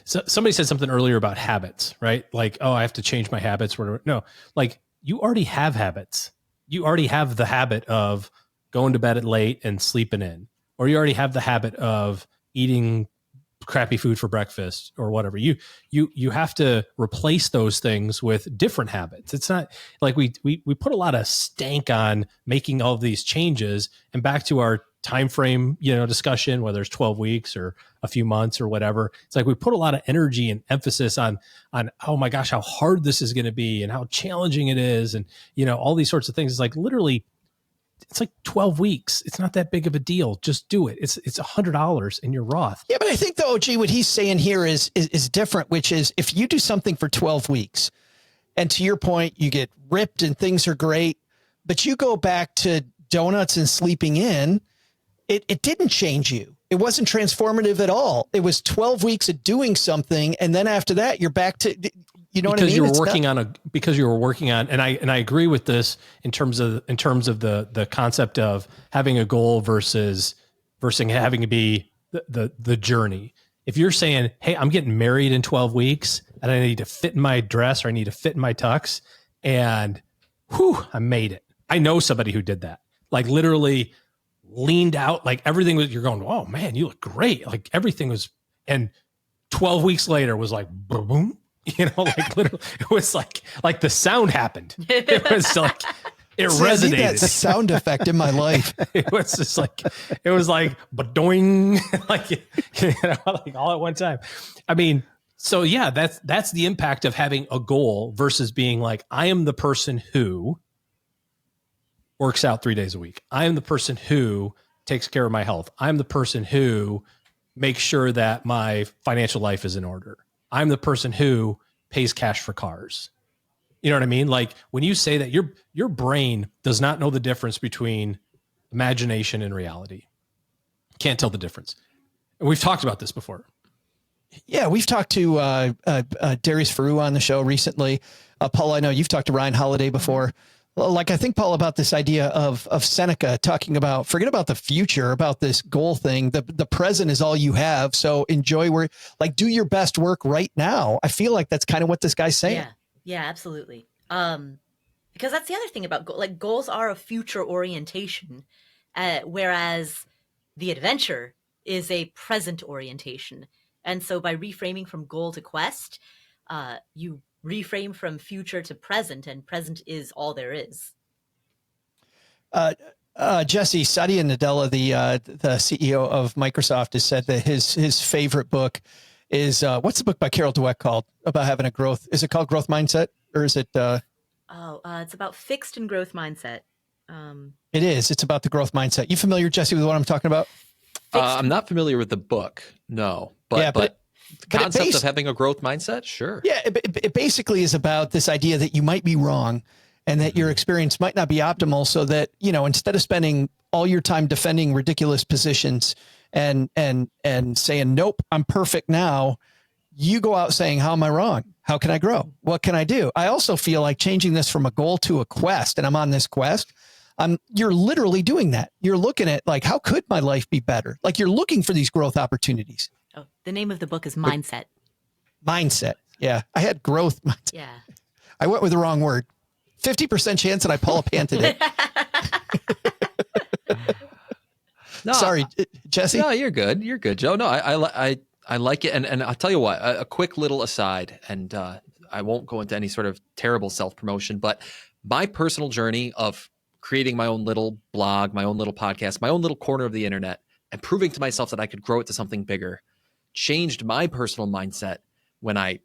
So somebody said something earlier about habits, right? Like, oh, I have to change my habits. No, like, you already have habits. you already have the habit of going to bed at late and sleeping in, or you already have the habit of eating crappy food for breakfast or whatever. You have to replace those things with different habits. It's not like we put a lot of stank on making all of these changes, and back to our time frame, discussion, whether it's 12 weeks or a few months or whatever. It's like we put a lot of energy and emphasis on, oh my gosh, how hard this is going to be and how challenging it is. And, all these sorts of things. It's like literally, it's like 12 weeks. It's not that big of a deal. Just do it. It's $100 in your Roth. Yeah, but I think though, OG, what he's saying here is different, which is if you do something for 12 weeks and to your point, you get ripped and things are great, but you go back to donuts and sleeping in, it didn't change you. It wasn't transformative at all. It was 12 weeks of doing something. And then after that, you're back to, what I mean? Because you were working on, and I agree with this in terms of the concept of having a goal versus having to be the journey. If you're saying, hey, I'm getting married in 12 weeks and I need to fit in my dress or I need to fit in my tux, and I made it. I know somebody who did that. Like literally leaned out, like everything was, you're going, oh man, you look great. Like everything was, and 12 weeks later was like, boom, like literally it was like the sound happened. It was like, it resonated. I need that sound effect in my life. It was just like, it was like, badoing, like all at one time. I mean, so yeah, that's the impact of having a goal versus being like, I am the person who works out 3 days a week. I am the person who takes care of my health. I'm the person who makes sure that my financial life is in order. I'm the person who pays cash for cars. You know what I mean? Like when you say that, your brain does not know the difference between imagination and reality. Can't tell the difference. And we've talked about this before. Yeah, we've talked to Darius Faroo on the show recently. Paul, I know you've talked to Ryan Holiday before. Like I think, Paul, about this idea of Seneca talking about, forget about the future, about this goal thing. The present is all you have. So enjoy do your best work right now. I feel like that's kind of what this guy's saying. Yeah, absolutely. Because that's the other thing about goals are a future orientation, whereas the adventure is a present orientation. And so by reframing from goal to quest, you reframe from future to present, and present is all there is. Jesse, Satya Nadella, the CEO of Microsoft, has said that his favorite book is what's the book by Carol Dweck called about having a growth? Is it called Growth Mindset, or is it? It's about fixed and growth mindset. It is. It's about the growth mindset. You familiar, Jesse, with what I'm talking about? I'm not familiar with the book, no, but the concept of having a growth mindset, sure. Yeah, it basically is about this idea that you might be wrong and that your experience might not be optimal, so that, instead of spending all your time defending ridiculous positions and saying, nope, I'm perfect now, you go out saying, how am I wrong? How can I grow? What can I do? I also feel like changing this from a goal to a quest, and I'm on this quest. You're literally doing that. You're looking at like, how could my life be better? Like you're looking for these growth opportunities. Oh, the name of the book is Mindset. Mindset. Yeah. I had growth mindset. Yeah. I went with the wrong word. 50% chance that I Paula Panted it. No, sorry, Jesse. No, you're good. You're good, Joe. No, I like it. And I'll tell you what, a quick little aside, and I won't go into any sort of terrible self-promotion, but my personal journey of creating my own little blog, my own little podcast, my own little corner of the internet, and proving to myself that I could grow it to something bigger changed my personal mindset when I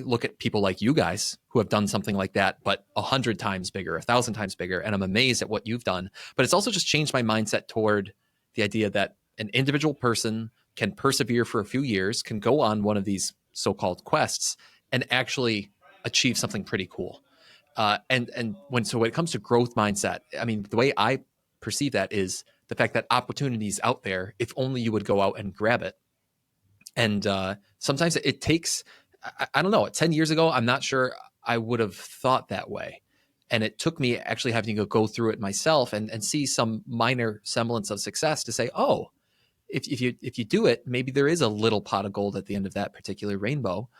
look at people like you guys who have done something like that, but 100 times bigger, 1,000 times bigger. And I'm amazed at what you've done, but it's also just changed my mindset toward the idea that an individual person can persevere for a few years, can go on one of these so-called quests and actually achieve something pretty cool. And when it comes to growth mindset, I mean, the way I perceive that is the fact that opportunity is out there if only you would go out and grab it. And sometimes it takes, I don't know, 10 years ago, I'm not sure I would have thought that way. And it took me actually having to go through it myself and see some minor semblance of success to say, oh, if you do it, maybe there is a little pot of gold at the end of that particular rainbow.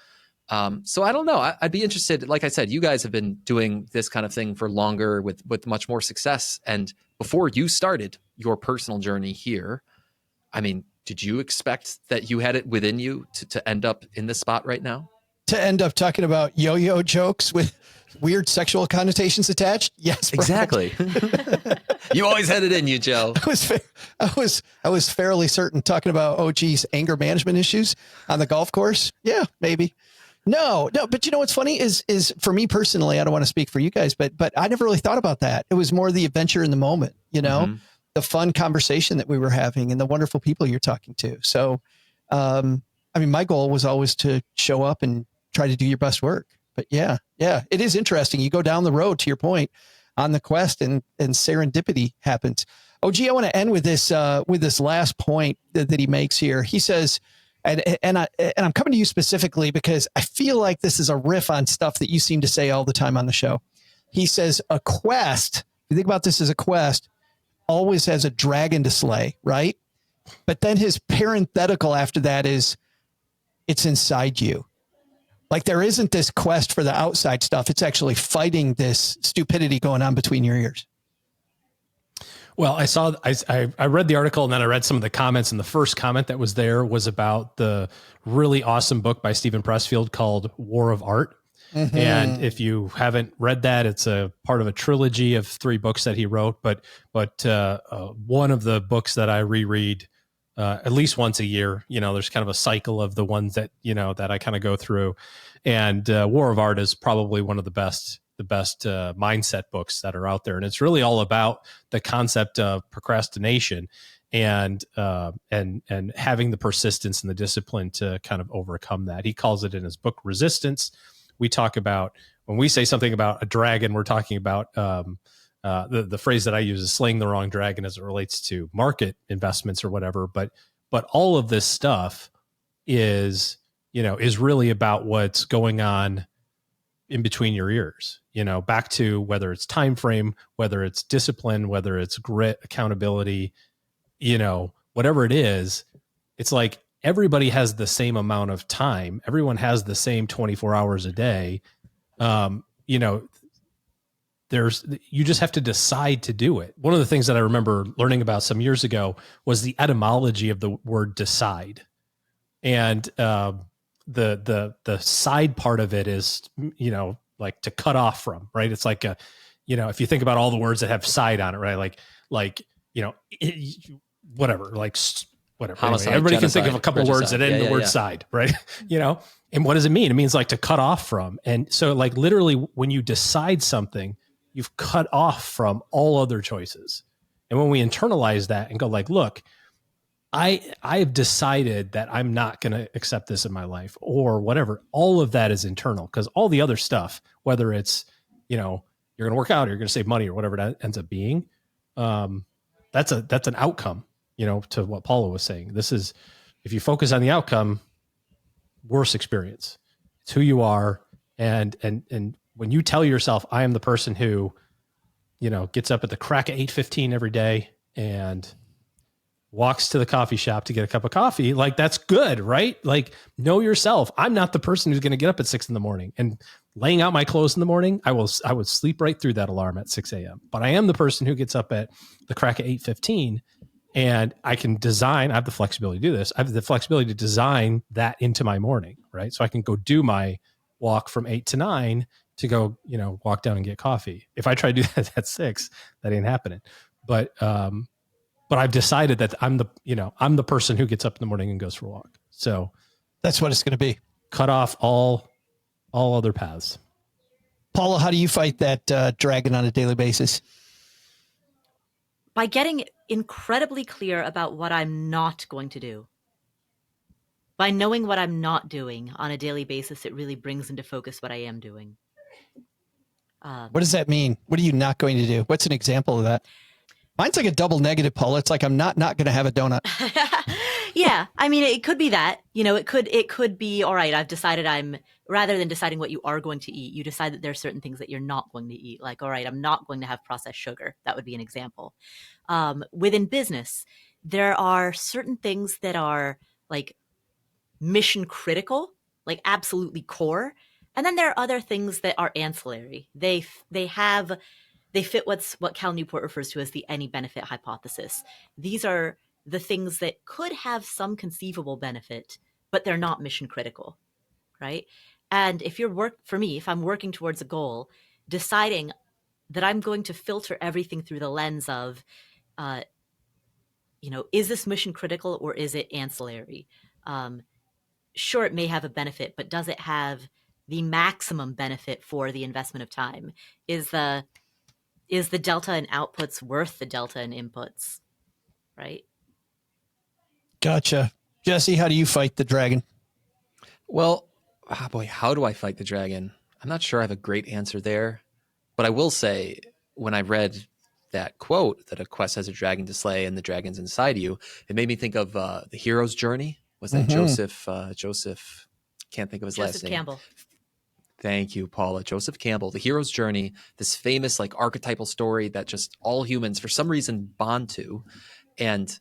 So I don't know. I'd be interested. Like I said, you guys have been doing this kind of thing for longer with much more success. And before you started your personal journey here, I mean, did you expect that you had it within you to end up in this spot right now? To end up talking about yo-yo jokes with weird sexual connotations attached? Yes, exactly. You always had it in you, Joe. I was fairly certain talking about OG's anger management issues on the golf course. Yeah, maybe. No, but you know what's funny is for me personally, I don't want to speak for you guys, but I never really thought about that. It was more the adventure in the moment, you know, the fun conversation that we were having and the wonderful people you're talking to. So, I mean, my goal was always to show up and try to do your best work. But yeah, it is interesting. You go down the road, to your point, on the quest, and serendipity happens. OG, I want to end with this last point that he makes here. He says, and I'm coming to you specifically because I feel like this is a riff on stuff that you seem to say all the time on the show. He says a quest, if you think about this as a quest, always has a dragon to slay, right? But then his parenthetical after that is, it's inside you. Like there isn't this quest for the outside stuff. It's actually fighting this stupidity going on between your ears. Well, I read the article and then I read some of the comments, and the first comment that was there was about the really awesome book by Stephen Pressfield called War of Art. Mm-hmm. And if you haven't read that, it's a part of a trilogy of 3 books that he wrote. But one of the books that I reread at least once a year, you know, there's kind of a cycle of the ones that, you know, that I kind of go through. And War of Art is probably one of the best mindset books that are out there. And it's really all about the concept of procrastination and having the persistence and the discipline to kind of overcome that. He calls it in his book, Resistance. We talk about, when we say something about a dragon, we're talking about the phrase that I use is slaying the wrong dragon as it relates to market investments or whatever. But all of this stuff is really about what's going on in between your ears, you know, back to whether it's time frame, whether it's discipline, whether it's grit, accountability, you know, whatever it is. It's like everybody has the same amount of time. Everyone has the same 24 hours a day. You know, you just have to decide to do it. One of the things that I remember learning about some years ago was the etymology of the word decide. And the side part of it is, you know, like to cut off from, right? It's like you know, if you think about all the words that have side on it, right? Like, you know, whatever. Homicide, anyway, everybody genocide, can think of a couple words that end the word side, right? You know, and what does it mean? It means like to cut off from. And so like literally when you decide something, you've cut off from all other choices. And when we internalize that and go like, look, I've decided that I'm not going to accept this in my life or whatever. All of that is internal, because all the other stuff, whether it's, you know, you're going to work out or you're going to save money or whatever it ends up being, that's an outcome, you know, to what Paula was saying. This is, if you focus on the outcome, worse experience. It's who you are. And when you tell yourself, I am the person who, you know, gets up at the crack of 8:15 every day and walks to the coffee shop to get a cup of coffee, like that's good, right? Like know yourself. I'm not the person who's going to get up at 6 a.m. and laying out my clothes in the morning. I would sleep right through that alarm at 6 a.m. But I am the person who gets up at the crack of 8:15 and I can design, I have the flexibility to do this. I have the flexibility to design that into my morning, right? So I can go do my walk from 8 to 9 to go, you know, walk down and get coffee. If I try to do that at 6, that ain't happening. But I've decided that I'm the person who gets up in the morning and goes for a walk. So that's what it's going to be. Cut off all other paths. Paula, how do you fight that dragon on a daily basis? By getting incredibly clear about what I'm not going to do. By knowing what I'm not doing on a daily basis, it really brings into focus what I am doing. What does that mean? What are you not going to do? What's an example of that? Mine's like a double negative, Paula. It's like I'm not going to have a donut. Yeah. I mean, it could be that, you know, it could be, all right, I've decided rather than deciding what you are going to eat, you decide that there are certain things that you're not going to eat. Like, all right, I'm not going to have processed sugar. That would be an example. Within business, there are certain things that are like mission critical like absolutely core. And then there are other things that are ancillary. They fit what Cal Newport refers to as the any benefit hypothesis. These are the things that could have some conceivable benefit, but they're not mission critical, right? And if I'm working towards a goal, deciding that I'm going to filter everything through the lens of, is this mission critical or is it ancillary? Sure, it may have a benefit, but does it have the maximum benefit for the investment of time? Is the delta in outputs worth the delta in inputs, right? Gotcha. Jesse, how do you fight the dragon? Well, boy, how do I fight the dragon? I'm not sure I have a great answer there, but I will say when I read that quote that a quest has a dragon to slay and the dragon's inside you, it made me think of the hero's journey. Was that Joseph? Can't think of his last name. Campbell. Thank you, Paula. Joseph Campbell, the hero's journey, this famous like archetypal story that just all humans for some reason bond to. And,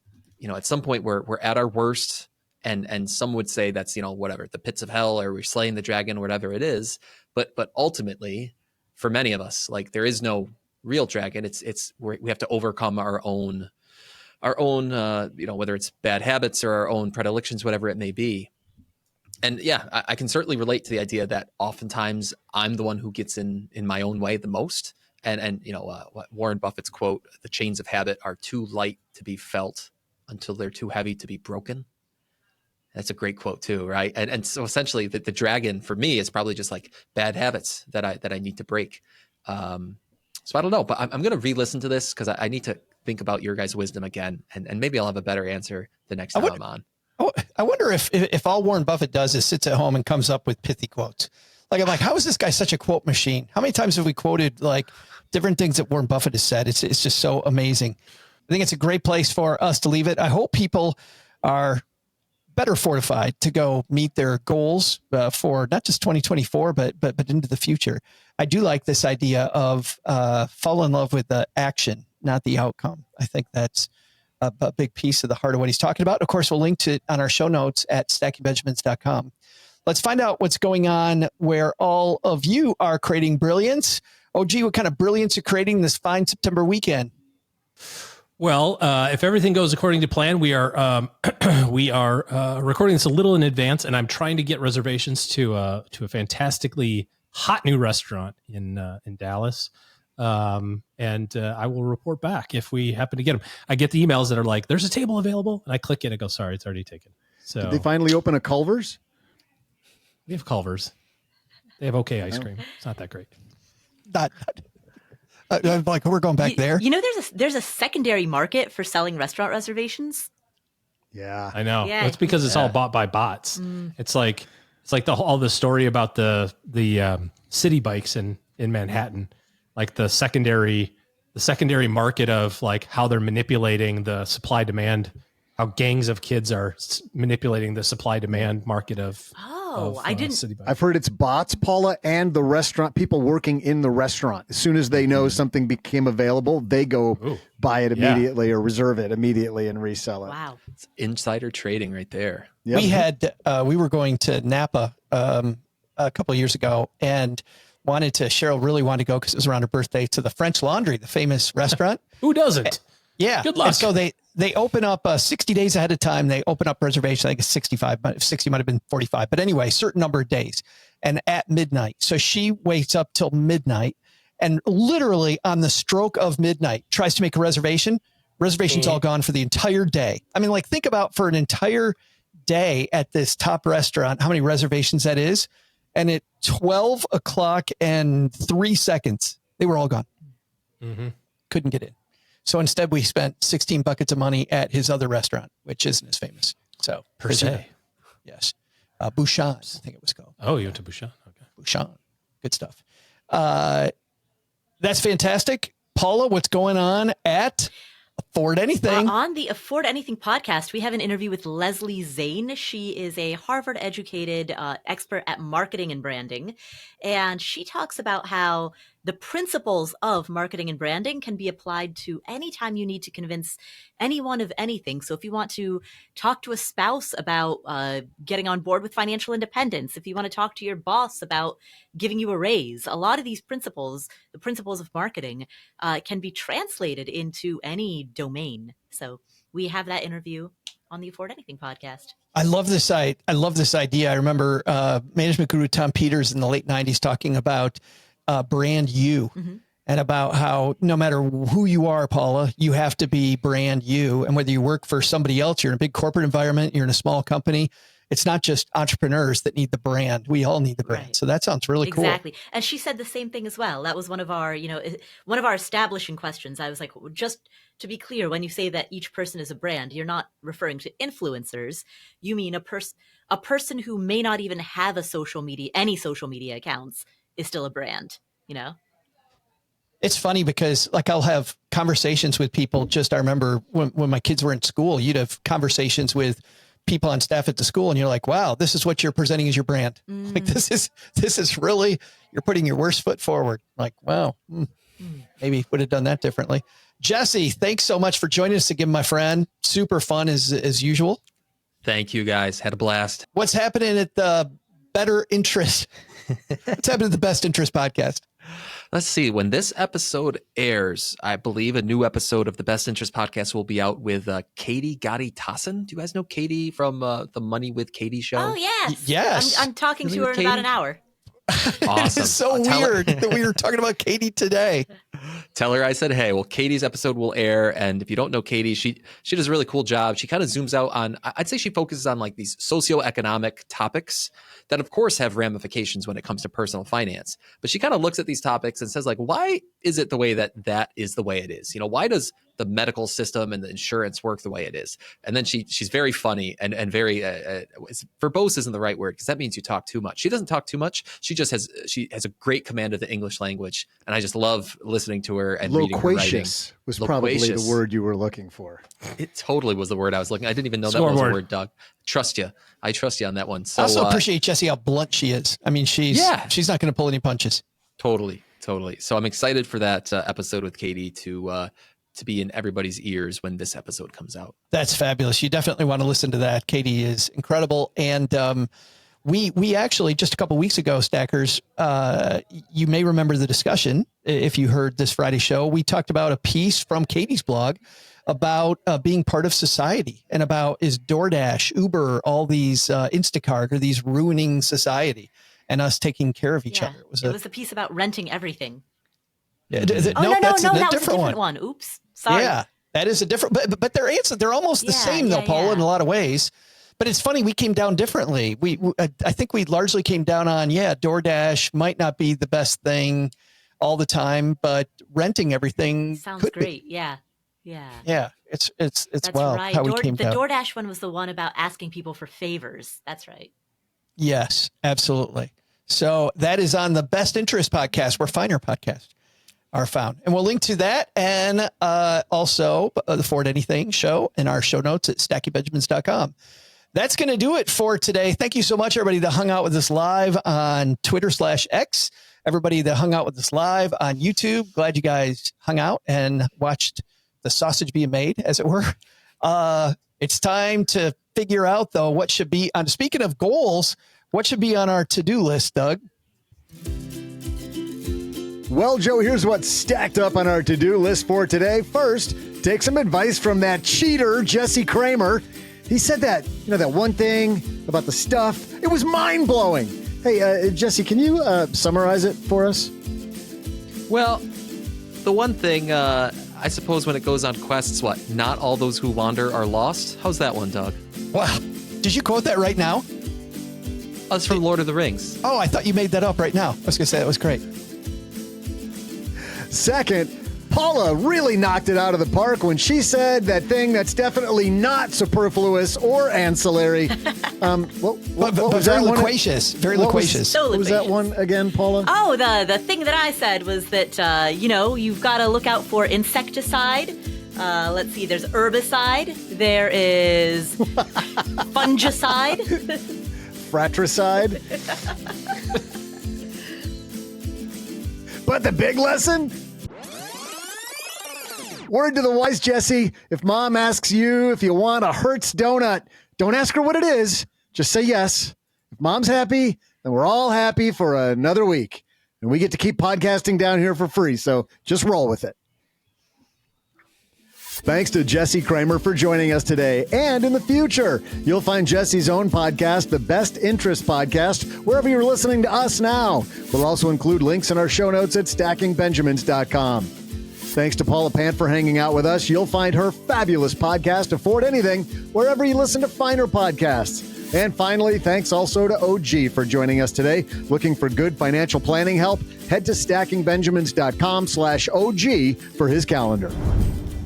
at some point we're at our worst, and some would say that's, whatever, the pits of hell, or we're slaying the dragon, or whatever it is. But ultimately, for many of us, like there is no real dragon. We have to overcome our own, whether it's bad habits or our own predilections, whatever it may be. And yeah, I can certainly relate to the idea that oftentimes I'm the one who gets in my own way the most. And what Warren Buffett's quote, "The chains of habit are too light to be felt until they're too heavy to be broken." That's a great quote too, right? And so essentially the dragon for me is probably just like bad habits that I need to break. So I don't know, but I'm going to re-listen to this because I need to think about your guys' wisdom again, and maybe I'll have a better answer the next time I'm on. Oh, I wonder if all Warren Buffett does is sits at home and comes up with pithy quotes. Like, I'm like, how is this guy such a quote machine? How many times have we quoted like different things that Warren Buffett has said? It's just so amazing. I think it's a great place for us to leave it. I hope people are better fortified to go meet their goals for not just 2024, but into the future. I do like this idea of fall in love with the action, not the outcome. I think that's a big piece of the heart of what he's talking about. Of course, we'll link to it on our show notes at stackingbenjamins.com. Let's find out what's going on where all of you are creating brilliance. Oh, gee, what kind of brilliance you're creating this fine September weekend? Well, if everything goes according to plan, we are recording this a little in advance, and I'm trying to get reservations to a fantastically hot new restaurant in Dallas. And I will report back if we happen to get them. I get the emails that are like, "There's a table available," and I click it and go, "Sorry, it's already taken." So did they finally open a Culver's? We have Culver's. They have okay ice cream. It's not that great. Like we're going back there. There's a secondary market for selling restaurant reservations. Yeah, I know. Yeah. That's because it's all bought by bots. It's like all the story about the city bikes in Manhattan, like the secondary market of like how they're manipulating the supply demand, how gangs of kids are manipulating the supply demand market of. I didn't. City bikes. I've heard it's bots, Paula, and the restaurant people working in the restaurant. As soon as they know something became available, they go buy it immediately or reserve it immediately and resell it. Wow, It's insider trading right there. Yep. We were going to Napa a couple of years ago and Cheryl really wanted to go because it was around her birthday, to the French Laundry, the famous restaurant. Who doesn't? Yeah. Good luck. And so they open up 60 days ahead of time. They open up reservations. I think it's 65, but 60 might have been 45. But anyway, certain number of days and at midnight. So she waits up till midnight and literally on the stroke of midnight tries to make a reservation. Reservation's all gone for the entire day. I mean, like think about for an entire day at this top restaurant, how many reservations that is. And at 12 o'clock and 3 seconds, they were all gone. Mm-hmm. Couldn't get in. So instead, we spent 16 buckets of money at his other restaurant, which isn't as famous. So Per se. yes, Bouchon, I think it was called. Oh, you went to Bouchon. Okay. Bouchon, good stuff. That's fantastic, Paula. What's going on at Afford Anything? On the Afford Anything podcast, we have an interview with Leslie Zane. She is a Harvard-educated expert at marketing and branding, and she talks about how the principles of marketing and branding can be applied to any time you need to convince anyone of anything. So if you want to talk to a spouse about getting on board with financial independence, if you want to talk to your boss about giving you a raise, a lot of these principles, the principles of marketing, can be translated into any domain. So we have that interview on the Afford Anything podcast. I love this idea. I remember management guru Tom Peters in the late 90s talking about brand you, and about how no matter who you are, Paula, you have to be brand you. And whether you work for somebody else, you're in a big corporate environment, you're in a small company, it's not just entrepreneurs that need the brand. We all need the brand. Right. So that sounds really cool. Exactly. And she said the same thing as well. That was one of our establishing questions. I was like, well, just to be clear, when you say that each person is a brand, you're not referring to influencers. You mean a person who may not even have any social media accounts is still a brand, you know? It's funny because like I'll have conversations with people. I remember when my kids were in school, you'd have conversations with people on staff at the school and you're like, wow, this is what you're presenting as your brand. Like this is really, you're putting your worst foot forward. Like, wow, maybe would have done that differently. Jesse, thanks so much for joining us again, my friend. Super fun as usual. Thank you guys. Had a blast. What's happening at the Better Interest? What's happening at the Best Interest podcast? Let's see. When this episode airs, I believe a new episode of the Best Interest podcast will be out with Katie Gotti-Tassin. Do you guys know Katie from the Money with Katie show? Oh, yes. Yes. I'm talking to her in about an hour. Awesome. It's so weird that we were talking about Katie today. Tell her I said, hey, well, Katie's episode will air. And if you don't know Katie, she does a really cool job. She kind of zooms out on, I'd say she focuses on like these socioeconomic topics that of course have ramifications when it comes to personal finance. But she kind of looks at these topics and says like, why is it the way that is the way it is? You know, why does the medical system and the insurance work the way it is? And then she's very funny and very verbose isn't the right word because that means you talk too much. She doesn't talk too much. She has a great command of the English language, and I just love listening to her and reading her writing. Loquacious was probably the word you were looking for. It totally was the word I was looking. I didn't even know that was a word, Doug. Trust you. I trust you on that one. So, I also appreciate Jesse how blunt she is. I mean, she's not going to pull any punches. Totally. So I'm excited for that episode with Katie to be in everybody's ears when this episode comes out. That's fabulous. You definitely want to listen to that. Katie is incredible. And we actually, just a couple of weeks ago, Stackers, you may remember the discussion. If you heard this Friday show, we talked about a piece from Katie's blog about being part of society and about is DoorDash, Uber, all these Instacart, are these ruining society and us taking care of each other. It was a piece about renting everything. Yeah, that was a different one. Oops. Sorry. Yeah, that is a different, but they're almost the same though, Paul, in a lot of ways. But it's funny, we came down differently. I think we largely came down on, DoorDash might not be the best thing all the time, but renting everything sounds great. Yeah. It's That's right. How we came down. The DoorDash one was the one about asking people for favors. That's right. Yes, absolutely. So that is on the Best Interest podcast, where finer podcasts are found. And we'll link to that and also the Afford Anything show in our show notes at stackybenjamins.com. That's going to do it for today. Thank you so much, everybody that hung out with us live on Twitter/X. Everybody that hung out with us live on YouTube. Glad you guys hung out and watched the sausage being made, as it were. It's time to figure out, though, what should be on. Speaking of goals, what should be on our to-do list, Doug? Well, Joe, here's what's stacked up on our to-do list for today. First, take some advice from that cheater, Jesse Cramer. He said that, that one thing about the stuff. It was mind-blowing. Hey, Jesse, can you summarize it for us? Well, the one thing, I suppose when it goes on quests, not all those who wander are lost? How's that one, Doug? Wow. Did you quote that right now? That's from Lord of the Rings. Oh, I thought you made that up right now. I was going to say that was great. Second, Paula really knocked it out of the park when she said that thing that's definitely not superfluous or ancillary. What was very that loquacious. Very loquacious. What was that one again, Paula? Oh, the thing that I said was that, you've got to look out for insecticide. Let's see, there's herbicide. There is fungicide. Fratricide. But the big lesson? Word to the wise, Jesse. If mom asks you if you want a Hertz donut, don't ask her what it is. Just say yes. If mom's happy, then we're all happy for another week. And we get to keep podcasting down here for free, so just roll with it. Thanks to Jesse Cramer for joining us today. And in the future, you'll find Jesse's own podcast, the Best Interest Podcast, wherever you're listening to us now. We'll also include links in our show notes at stackingbenjamins.com. Thanks to Paula Pant for hanging out with us. You'll find her fabulous podcast, Afford Anything, wherever you listen to finer podcasts. And finally, thanks also to OG for joining us today. Looking for good financial planning help? Head to stackingbenjamins.com/OG for his calendar.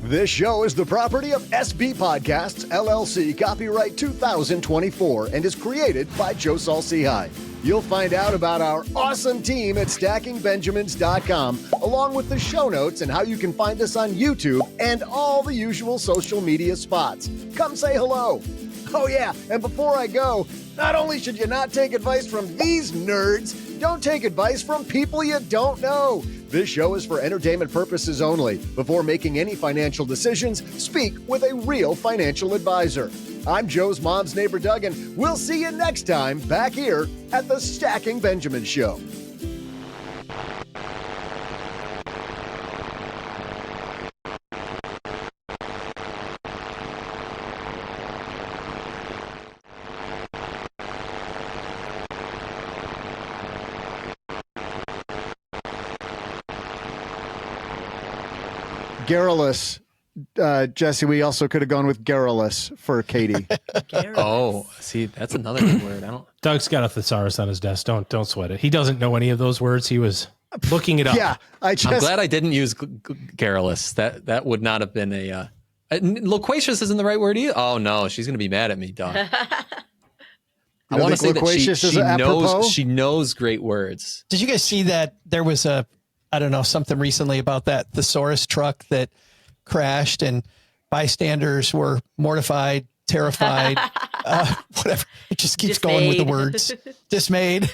This show is the property of SB Podcasts, LLC, copyright 2024, and is created by Saul-Sehy. You'll find out about our awesome team at stackingbenjamins.com, along with the show notes and how you can find us on YouTube and all the usual social media spots. Come say hello. Oh yeah, and before I go, not only should you not take advice from these nerds, don't take advice from people you don't know. This show is for entertainment purposes only. Before making any financial decisions, speak with a real financial advisor. I'm Joe's mom's neighbor, Doug, and we'll see you next time back here at the Stacking Benjamin Show. Garrulous. Jesse, we also could have gone with garrulous for Katie. Oh, see, that's another good word. Doug's got a thesaurus on his desk. Don't sweat it. He doesn't know any of those words. He was looking it up. Yeah, I'm glad I didn't use garrulous. That would not have been a loquacious isn't the right word either. Oh no, she's gonna be mad at me, Doug. I want to say that she knows great words. Did you guys see that there was something recently about that thesaurus truck that crashed and bystanders were mortified, terrified, whatever. It just keeps going with the words. Dismayed.